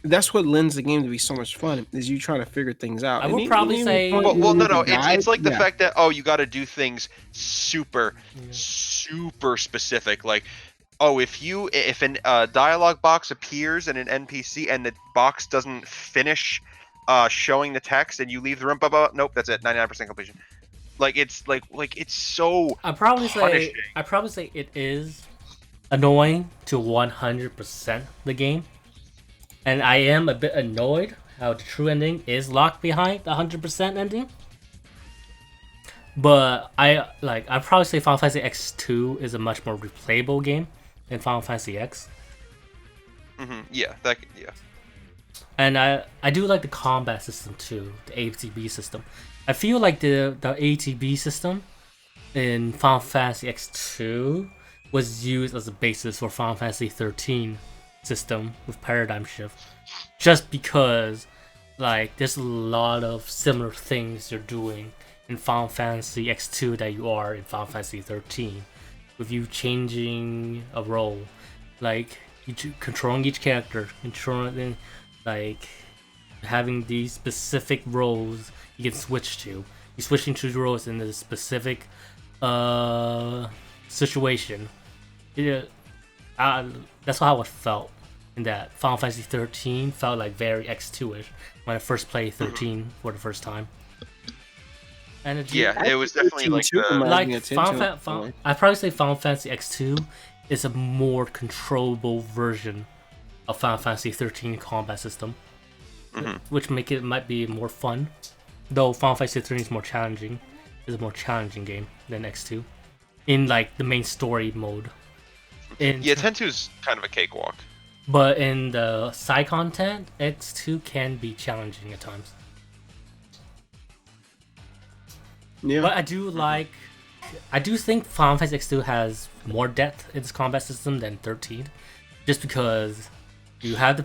that's what lends the game to be so much fun, is you trying to figure things out. I would probably say... Well, no. It's like the fact that, you got to do things super specific. Like, if an dialogue box appears in an NPC and the box doesn't finish showing the text and you leave the room, nope, that's it, 99% completion. Like, it's so I'd probably say it is annoying to 100% the game. And I am a bit annoyed how the true ending is locked behind the 100% ending. But I'd probably say Final Fantasy X2 is a much more replayable game than Final Fantasy X. Yeah. And I do like the combat system too, the ATB system. I feel like the ATB system in Final Fantasy X2 was used as a basis for Final Fantasy 13 system with Paradigm Shift, just because there's a lot of similar things you're doing in Final Fantasy X2 that you are in Final Fantasy 13, with you changing a role, like you controlling each character, controlling having these specific roles you can switch to. You switching to roles in a specific situation. That's how it felt in that Final Fantasy 13 felt like very X2-ish when I first played 13 for the first time. And it, Yeah, it was definitely like like I'd probably say Final Fantasy X2 is a more controllable version of Final Fantasy 13 combat system, which might be more fun. Though Final Fantasy 13 is more challenging, is a more challenging game than X2 in like the main story mode. Yeah, 10-2 is kind of a cakewalk. But in the side content, X2 can be challenging at times. Yeah. But I do think Final Fantasy X2 has more depth in its combat system than 13, just because you have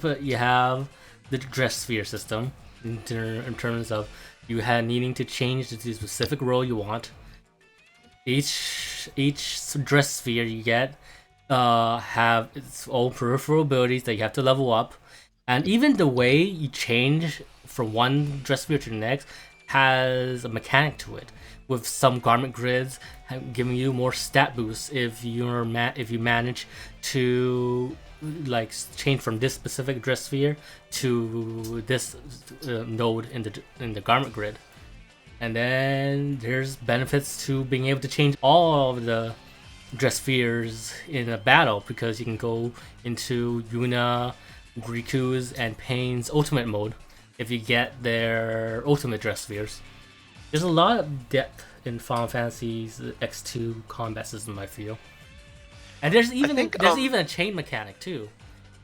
the dress sphere system in terms of you had needing to change the specific role you want. Each dress sphere you get have its own peripheral abilities that you have to level up, and even the way you change from one dress sphere to the next has a mechanic to it, with some garment grids giving you more stat boosts if you manage to like change from this specific dress sphere to this node in the garment grid. And then there's benefits to being able to change all of the dress spheres in a battle, because you can go into Yuna, Riku's, and Pain's ultimate mode if you get their ultimate dress spheres. There's a lot of depth in Final Fantasy's X2 combat system, I feel. And there's even a chain mechanic too.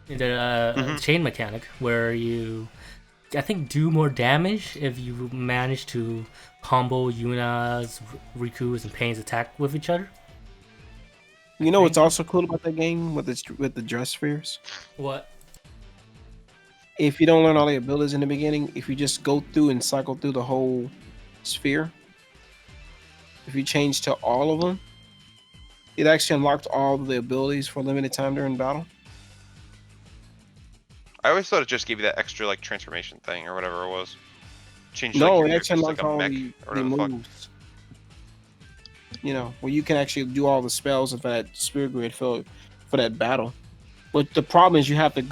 The chain mechanic where you, I think, do more damage if you manage to combo Yuna's, Riku's, and Pain's attack with each other. You know what's also cool about that game with the dress spheres? What? If you don't learn all the abilities in the beginning, if you just go through and cycle through the whole sphere, if you change to all of them, it actually unlocked all of the abilities for a limited time during battle. I always thought it just gave you that extra like transformation thing or whatever it was. Changed, No, like, it actually unlocked like all the moves. You know, where you can actually do all the spells for that spirit grid for that battle. But the problem is you have to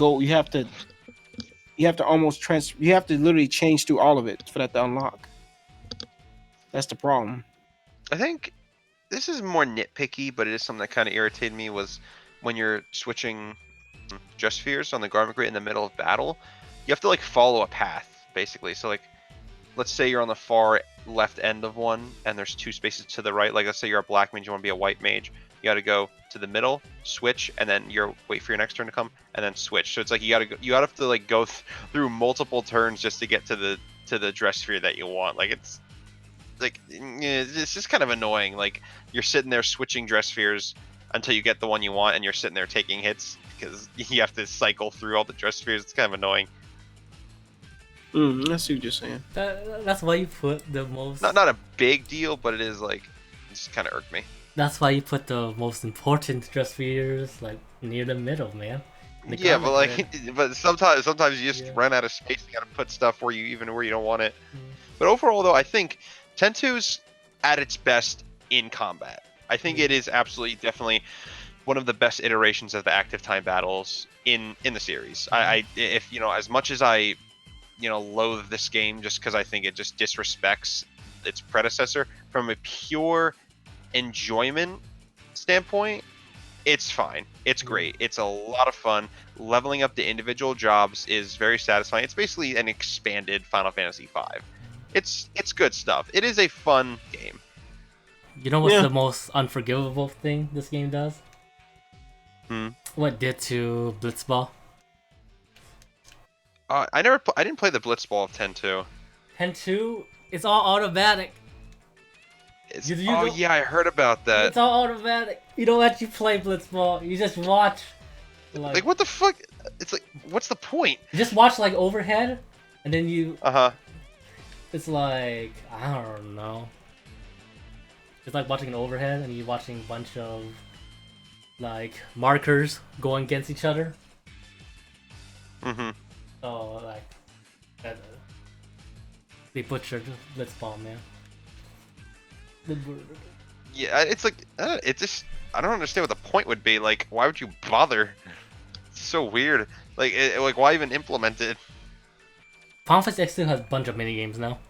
literally change through all of it for that to unlock. That's the problem. I think this is more nitpicky, but it is something that kind of irritated me, was when you're switching dress spheres on the garment grid in the middle of battle, you have to like follow a path basically. So like, let's say you're on the far left end of one and there's two spaces to the right. Like, let's say you're a black mage, you want to be a white mage. You got to go to the middle, switch, and then wait for your next turn to come, and then switch. So it's like you have to like go through multiple turns just to get to the dress sphere that you want. Like, it's just kind of annoying. Like, you're sitting there switching dress spheres until you get the one you want, and you're sitting there taking hits because you have to cycle through all the dress spheres. It's kind of annoying. I see what you're saying. That's why you put the most... Not a big deal, but it is like, it just kind of irked me. That's why you put the most important dress spheres like near the middle, man. Yeah, but like, but sometimes you just run out of space. You gotta put stuff where you don't want it. But overall, though, I think 10-2's at its best in combat. I think it is absolutely, definitely one of the best iterations of the active time battles in the series. If as much as I loathe this game just because I think it just disrespects its predecessor, from a pure enjoyment standpoint, it's fine. It's great. It's a lot of fun. Leveling up the individual jobs is very satisfying. It's basically an expanded Final Fantasy V. It's good stuff. It is a fun game. You know what's the most unforgivable thing this game does? What it did to Blitzball? I didn't play the Blitzball of 10-2. 10-2, it's all automatic. Yeah, I heard about that. It's all automatic. You don't actually play Blitzball. You just watch. Like what the fuck? It's like, what's the point? You just watch like overhead, and then you. It's like, I don't know. It's like watching an overhead, and you're watching a bunch of like markers going against each other. So like, they butchered Blitzball, man. Yeah, it's like, it's just, I don't understand what the point would be. Like, why would you bother? It's so weird. Like, like, why even implement it? Final Fantasy X2 has a bunch of minigames now.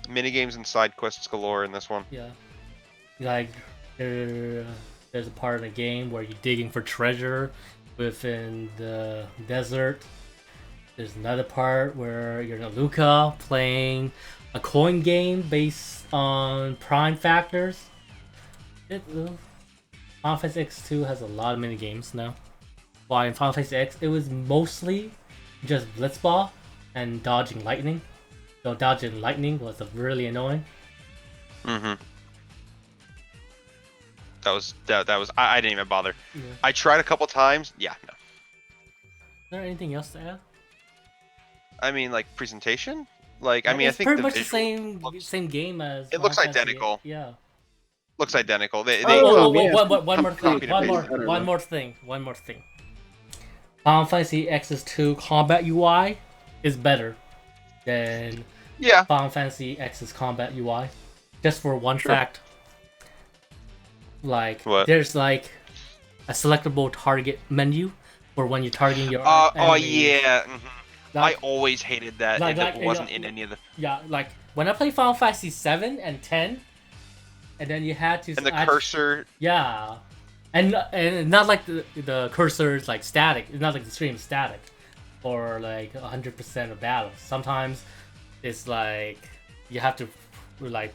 Mini games and side quests galore in this one. Yeah. Like, there's a part of the game where you're digging for treasure within the desert. There's another part where you're in Aluka playing a coin game based on prime factors. Final Fantasy X2 has a lot of mini games now. While in Final Fantasy X, it was mostly just Blitzball and dodging lightning. So dodging lightning was really annoying. Mm-hmm. That was I didn't even bother. Yeah. I tried a couple times. Yeah, no. Is there anything else to add? I mean, like presentation. Like, I mean, I It's think pretty the much the visual same game as. It looks Final Fantasy identical. VIII. Yeah. looks identical. They Oh, yeah. One more thing. Copy to paste. One more thing. Final Fantasy X-2 combat UI is better than yeah. Final Fantasy X's combat UI. Just for one Sure. fact. Like, What? there's like a selectable target menu for when you're targeting your Oh enemies. yeah. Mhm. I Like, always hated that like- if like, it you wasn't know- in any of the. yeah, like when I play Final Fantasy 7 and 10, and then you had to And the add- cursor. Yeah, and not like the cursor is like static. It's not like the stream is static, or like 100% of battles. Sometimes it's like you have to like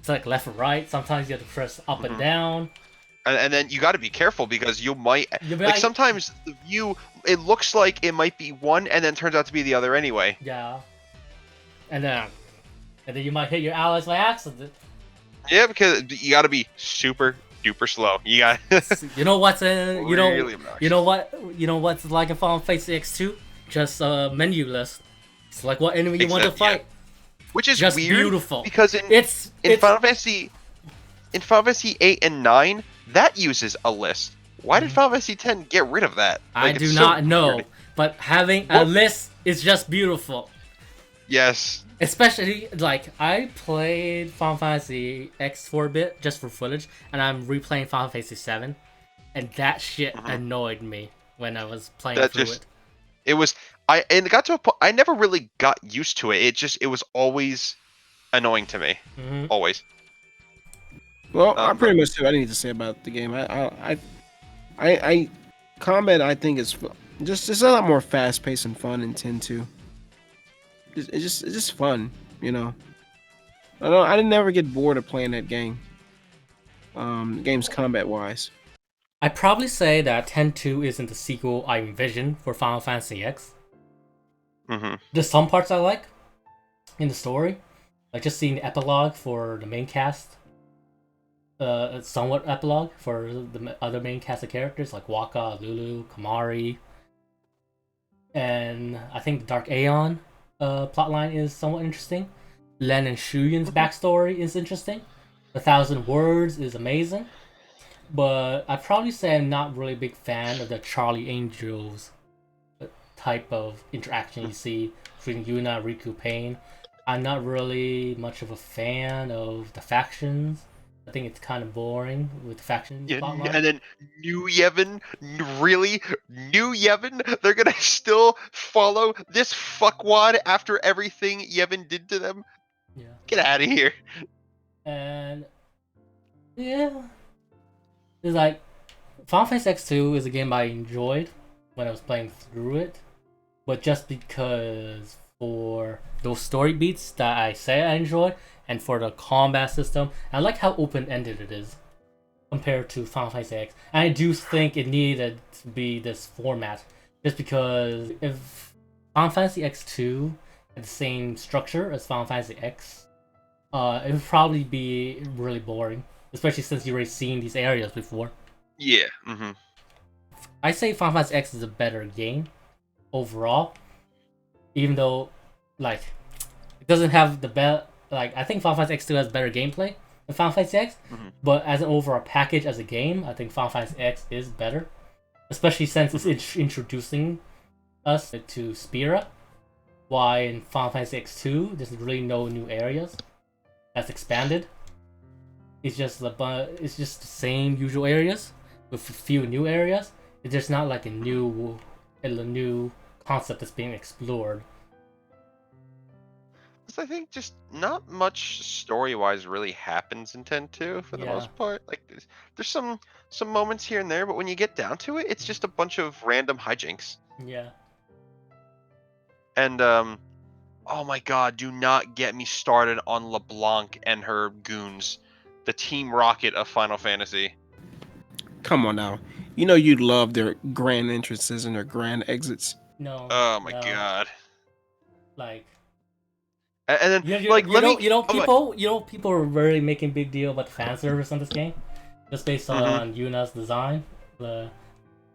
select left or right. Sometimes you have to press up and Mhm. down. And then you got to be careful because you might You like might- sometimes the view it looks like it might be one and then turns out to be the other anyway. Yeah, and then you might hit your allies by accident. Yeah, because you got to be super duper slow. You got You know what's in you know really obnoxious. you know what's like in Final Fantasy X2? Just a menu list. It's like what enemy you want to Except, yeah. fight. Which is Just weird beautiful. because in It's Final Fantasy 8 and 9 that uses a list. Why did Final Fantasy 10 get rid of that? I Like, do it's so not know, weird. but having a What? list is just beautiful. Yes. Especially like I played Final Fantasy X for a bit just for footage, and I'm replaying Final Fantasy 7, and that shit annoyed me when I was playing That through just- it. It was and it got to a point I never really got used to it. It was always annoying to me. Mhm. Always. Well, I Um, pretty much do what I need to say about the game. I combat I think is just it's a lot more fast paced and fun in 10-2. It's just fun, you know. I didn't never get bored of playing that game. The game's combat wise. I'd probably say that 10-2 isn't the sequel I envisioned for Final Fantasy X. Mm-hmm. There's some parts I like in the story, like just seeing the epilogue for the main cast. Somewhat epilogue for the other main cast of characters like Waka, Lulu, Kamari, and I think the Dark Aeon plotline is somewhat interesting. Len and Shuyin's backstory is interesting. The Thousand Words is amazing, but I'd probably say I'm not really a big fan of the Charlie Angels type of interaction you see between Yuna, Riku, Pain. I'm not really much of a fan of the factions. I think it's kind of boring with the factions Yeah, plotline. and then New Yevon, really? New Yevon? They're gonna still follow this fuckwad after everything Yevon did to them? Yeah. Get out of here. And yeah, it's like Final Fantasy X2 is a game I enjoyed when I was playing through it, but just because for those story beats that I say I enjoyed, and for the combat system, I like how open-ended it is compared to Final Fantasy X. And I do think it needed to be this format, just because if Final Fantasy X2 had the same structure as Final Fantasy X, it would probably be really boring, especially since you've already seen these areas before. Yeah. Mm-hmm. I say Final Fantasy X is a better game overall, even though like it doesn't have the best. Like I think Final Fantasy X2 has better gameplay than Final Fantasy X, but as an overall package as a game, I think Final Fantasy X is better, especially since it's introducing us to Spira. Why in Final Fantasy X2 there's really no new areas that's expanded. It's just the same usual areas with a few new areas. It's just not like a new concept that's being explored. I think just not much story-wise really happens in 10-2 for the Yeah. most part. Like there's some moments here and there, but when you get down to it, it's just a bunch of random hijinks. Yeah. And oh my god, do not get me started on LeBlanc and her goons, the Team Rocket of Final Fantasy. Come on now. You know you'd love their grand entrances and their grand exits. No. Oh my No. god. Like. And then You like let me oh my, people are really making big deal about the fan service on this game, just based on Yuna's design, the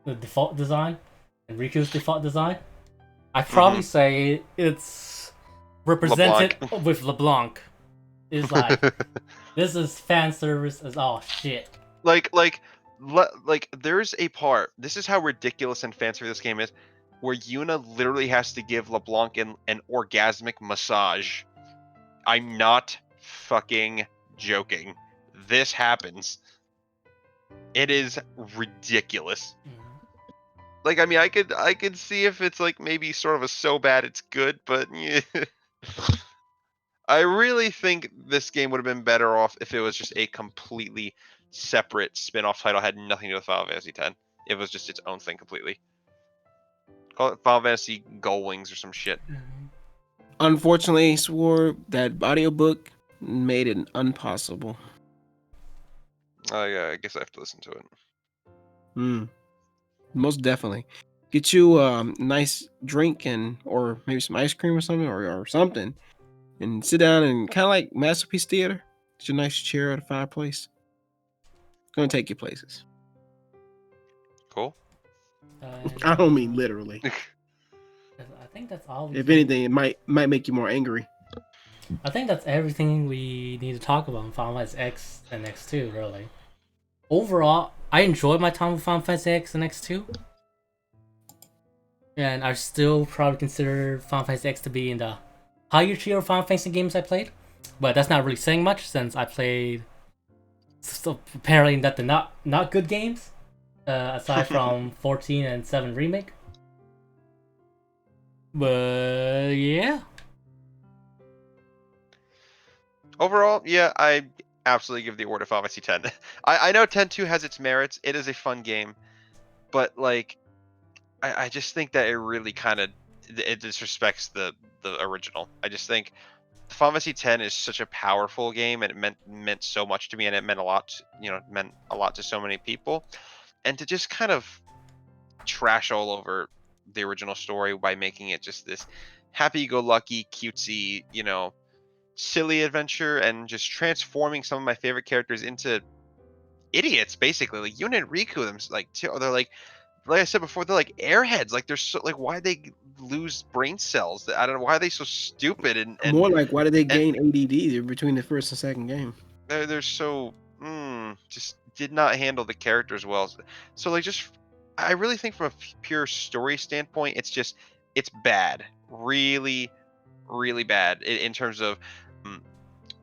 default design, and Riku's default design. I'd probably say it's represented with LeBlanc. Is like this is fan service as all shit. like there's a part. This is how ridiculous and fancy this game is, where Yuna literally has to give LeBlanc an orgasmic massage. I'm not fucking joking. This happens. It is ridiculous. Like, I mean, I could see if it's like maybe sort of a so bad it's good, but yeah. I really think this game would have been better off if it was just a completely separate spin-off title, had nothing to do with Final Fantasy X. It was just its own thing completely. Call it Final Fantasy Gull Wings or some shit. Unfortunately, Swore, that audiobook made it impossible. I guess I have to listen to it. Most definitely. Get you a nice drink and or maybe some ice cream or something or something, and sit down and kind of like Masterpiece Theater. Get your nice chair at a fireplace. Gonna take you places. Cool. I don't mean literally. I think that's all. If anything, it might make you more angry. I think that's everything we need to talk about in Final Fantasy X and X2, really. Overall, I enjoyed my time with Final Fantasy X and X2. And I still probably consider Final Fantasy X to be in the higher tier of Final Fantasy games I played. But that's not really saying much since I played so apparently that they're not good games. Aside from 14 and 7 Remake. But yeah. Overall, yeah, I absolutely give the award to Final Fantasy X. I know 10-2 has its merits. It is a fun game, but like, I just think that it really kind of it disrespects the original. I just think Final Fantasy X is such a powerful game, and it meant so much to me, and it meant a lot. Meant a lot to so many people, and to just kind of trash all over the original story by making it just this happy-go-lucky, cutesy, silly adventure, and just transforming some of my favorite characters into idiots, basically. Like Yuna and Riku, they're like I said before, they're like airheads. Like they're so like, why they lose brain cells? I don't know why are they so stupid and More like, why did they gain ADD between the first and second game? they're so just did not handle the characters well. So like, just I really think from a pure story standpoint, it's bad, really, really bad in terms of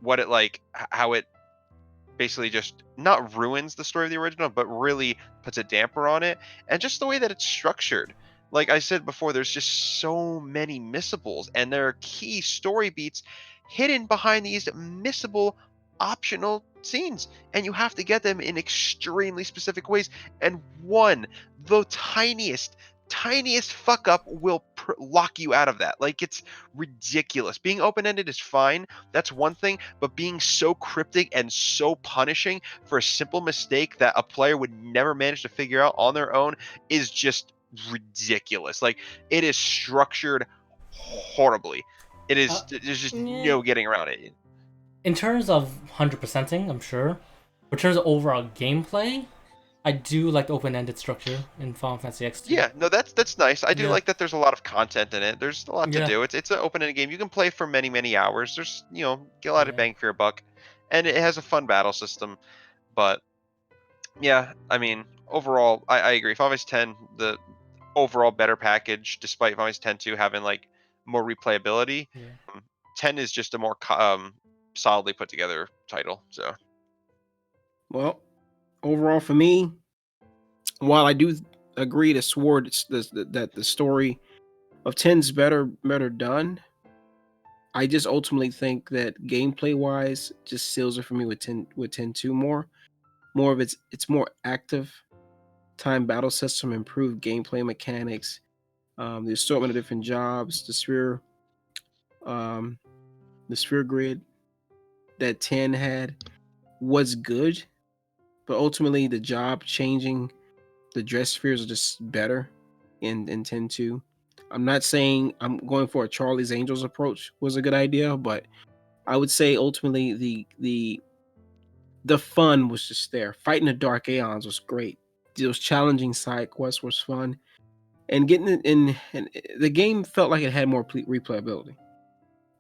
what it how it basically just not ruins the story of the original, but really puts a damper on it, and just the way that it's structured. Like I said before, there's just so many missables, and there are key story beats hidden behind these missable optional scenes, and you have to get them in extremely specific ways. And the tiniest fuck up will lock you out of that. Like, it's ridiculous. Being open-ended is fine, that's one thing, but being so cryptic and so punishing for a simple mistake that a player would never manage to figure out on their own is just ridiculous. Like, it is structured horribly. There's just no getting around it. In terms of 100%ing, I'm sure. In terms of overall gameplay, I do like the open-ended structure in Final Fantasy X2. Yeah, no, that's nice. I do like that there's a lot of content in it. There's a lot to do. It's an open-ended game. You can play for many, many hours. There's, get a lot of bang for your buck. And it has a fun battle system. But, yeah, I mean, overall, I agree. Final Fantasy X, the overall better package, despite Final Fantasy X-2 having, like, more replayability. Yeah. 10 is just a more solidly put together title, so. Well, overall for me, while I do agree to Sword that the story of 10's better done, I just ultimately think that gameplay wise, just seals it for me with 10-2 more. More of it's more active time battle system, improved gameplay mechanics, the assortment of different jobs, um, the sphere grid that 10 had was good, but ultimately the job changing, the dress spheres are just better in 10-2. I'm not saying I'm going for a Charlie's Angels approach was a good idea, but I would say ultimately the fun was just there. Fighting the Dark Aeons was great. Those challenging side quests was fun, and getting it in, and the game felt like it had more replayability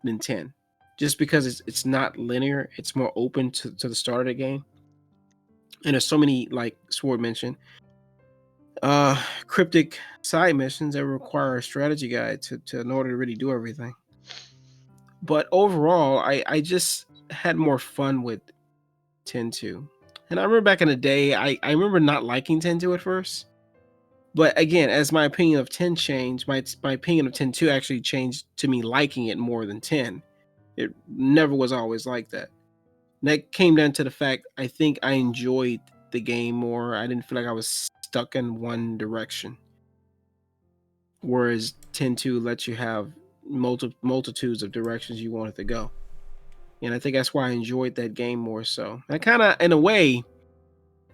than 10, just because it's not linear. It's more open to the start of the game, and there's so many, like Sword mentioned, cryptic side missions that require a strategy guide to in order to really do everything. But overall, I just had more fun with 10-2. And I remember back in the day, I remember not liking 10-2 at first. But again, as my opinion of 10 changed, my opinion of 10-2 actually changed to me liking it more than 10. It never was always like that. And that came down to the fact I think I enjoyed the game more. I didn't feel like I was stuck in one direction. Whereas 10-2 lets you have multitudes of directions you wanted to go. And I think that's why I enjoyed that game more so. I kind of, in a way,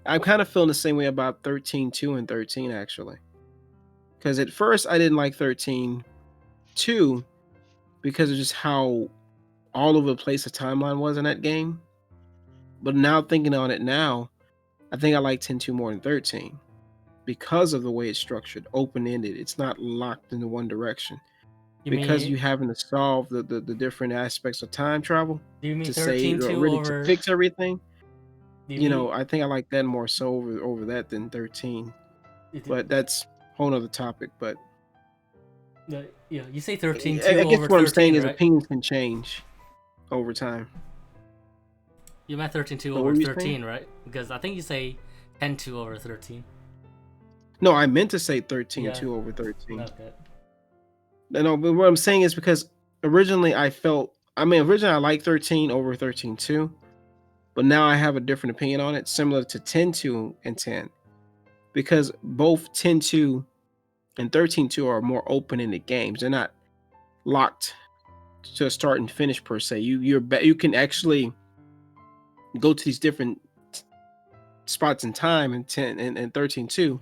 I'm kind of feeling the same way about 13-2 and 13 actually. Because at first I didn't like 13-2 because of just how all over the place the timeline was in that game. But now thinking on it now, I think I like 10-2 more than 13 because of the way it's structured, open-ended. It's not locked into one direction. Because you having to solve the different aspects of time travel to save or really to fix everything. I think I like that more so over that than 13. But that's a whole nother topic. But you say 13-2 I guess over what 13, I'm saying is right? opinions can change over time. You meant 13-2 over 13, right? Because I think you say 10-2 over 13. No, I meant to say 13-2 over 13. Okay. No, but what I'm saying is because originally I liked 13 over 13-2, but now I have a different opinion on it, similar to 10-2 and 10, because both 10-2 and 13-2 are more open-ended games. They're not locked to a start and finish per se. You can actually go to these different spots in time in 10 and 13-2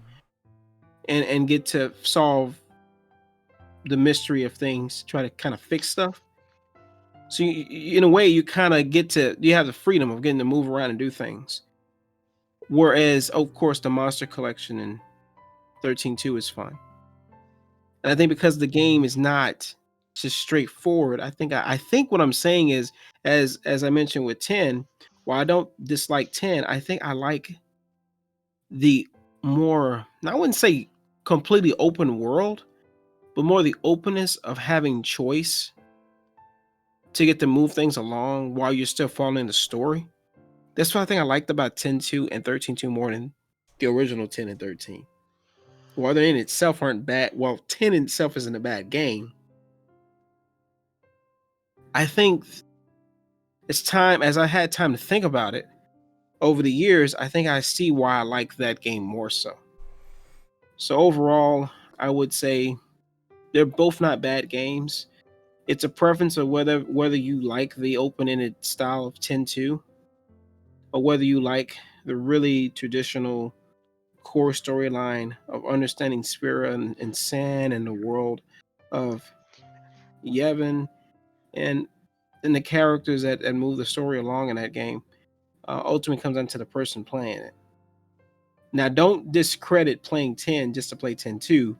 and get to solve the mystery of things, try to kind of fix stuff. So in a way, you kind of you have the freedom of getting to move around and do things. Whereas, of course, the monster collection in 13-2 is fun. And I think because the game is not just straightforward, I think what I'm saying is, as I mentioned with 10, while I don't dislike 10, I think I like the more, I wouldn't say completely open world, but more the openness of having choice to get to move things along while you're still following the story. That's what I think I liked about 10-2 and 13-2 more than the original 10 and 13. While they in itself aren't bad, well, 10 in itself isn't a bad game. I think it's time, as I had time to think about it over the years, I think I see why I like that game more so. So overall, I would say they're both not bad games. It's a preference of whether you like the open-ended style of 10-2 or whether you like the really traditional core storyline of understanding Spira and San and the world of Yevon and the characters that move the story along in that game. Ultimately comes down to the person playing it. Now, don't discredit playing 10 just to play 10-2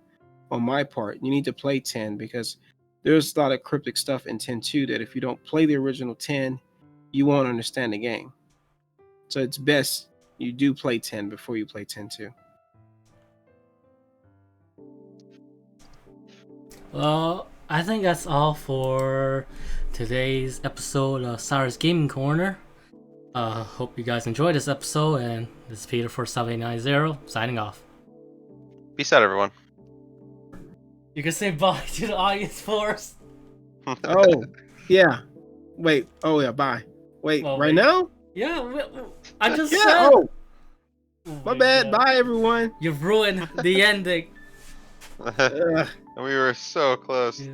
on my part. You need to play 10 because there's a lot of cryptic stuff in 10-2 that if you don't play the original 10, you won't understand the game. So it's best you do play 10 before you play 10-2. Well, I think that's all for today's episode of Sirus Gaming Corner. Hope you guys enjoyed this episode, and this is Peter for 790 signing off. Peace out, everyone. You can say bye to the audience for us. Oh. Yeah. Wait. Oh yeah. Bye. Wait. Well, right wait. now? Yeah, I just Yeah. said. Oh, Oh my bad. God. Bye, everyone. You've ruined the ending. Ugh. We were so close. Yeah.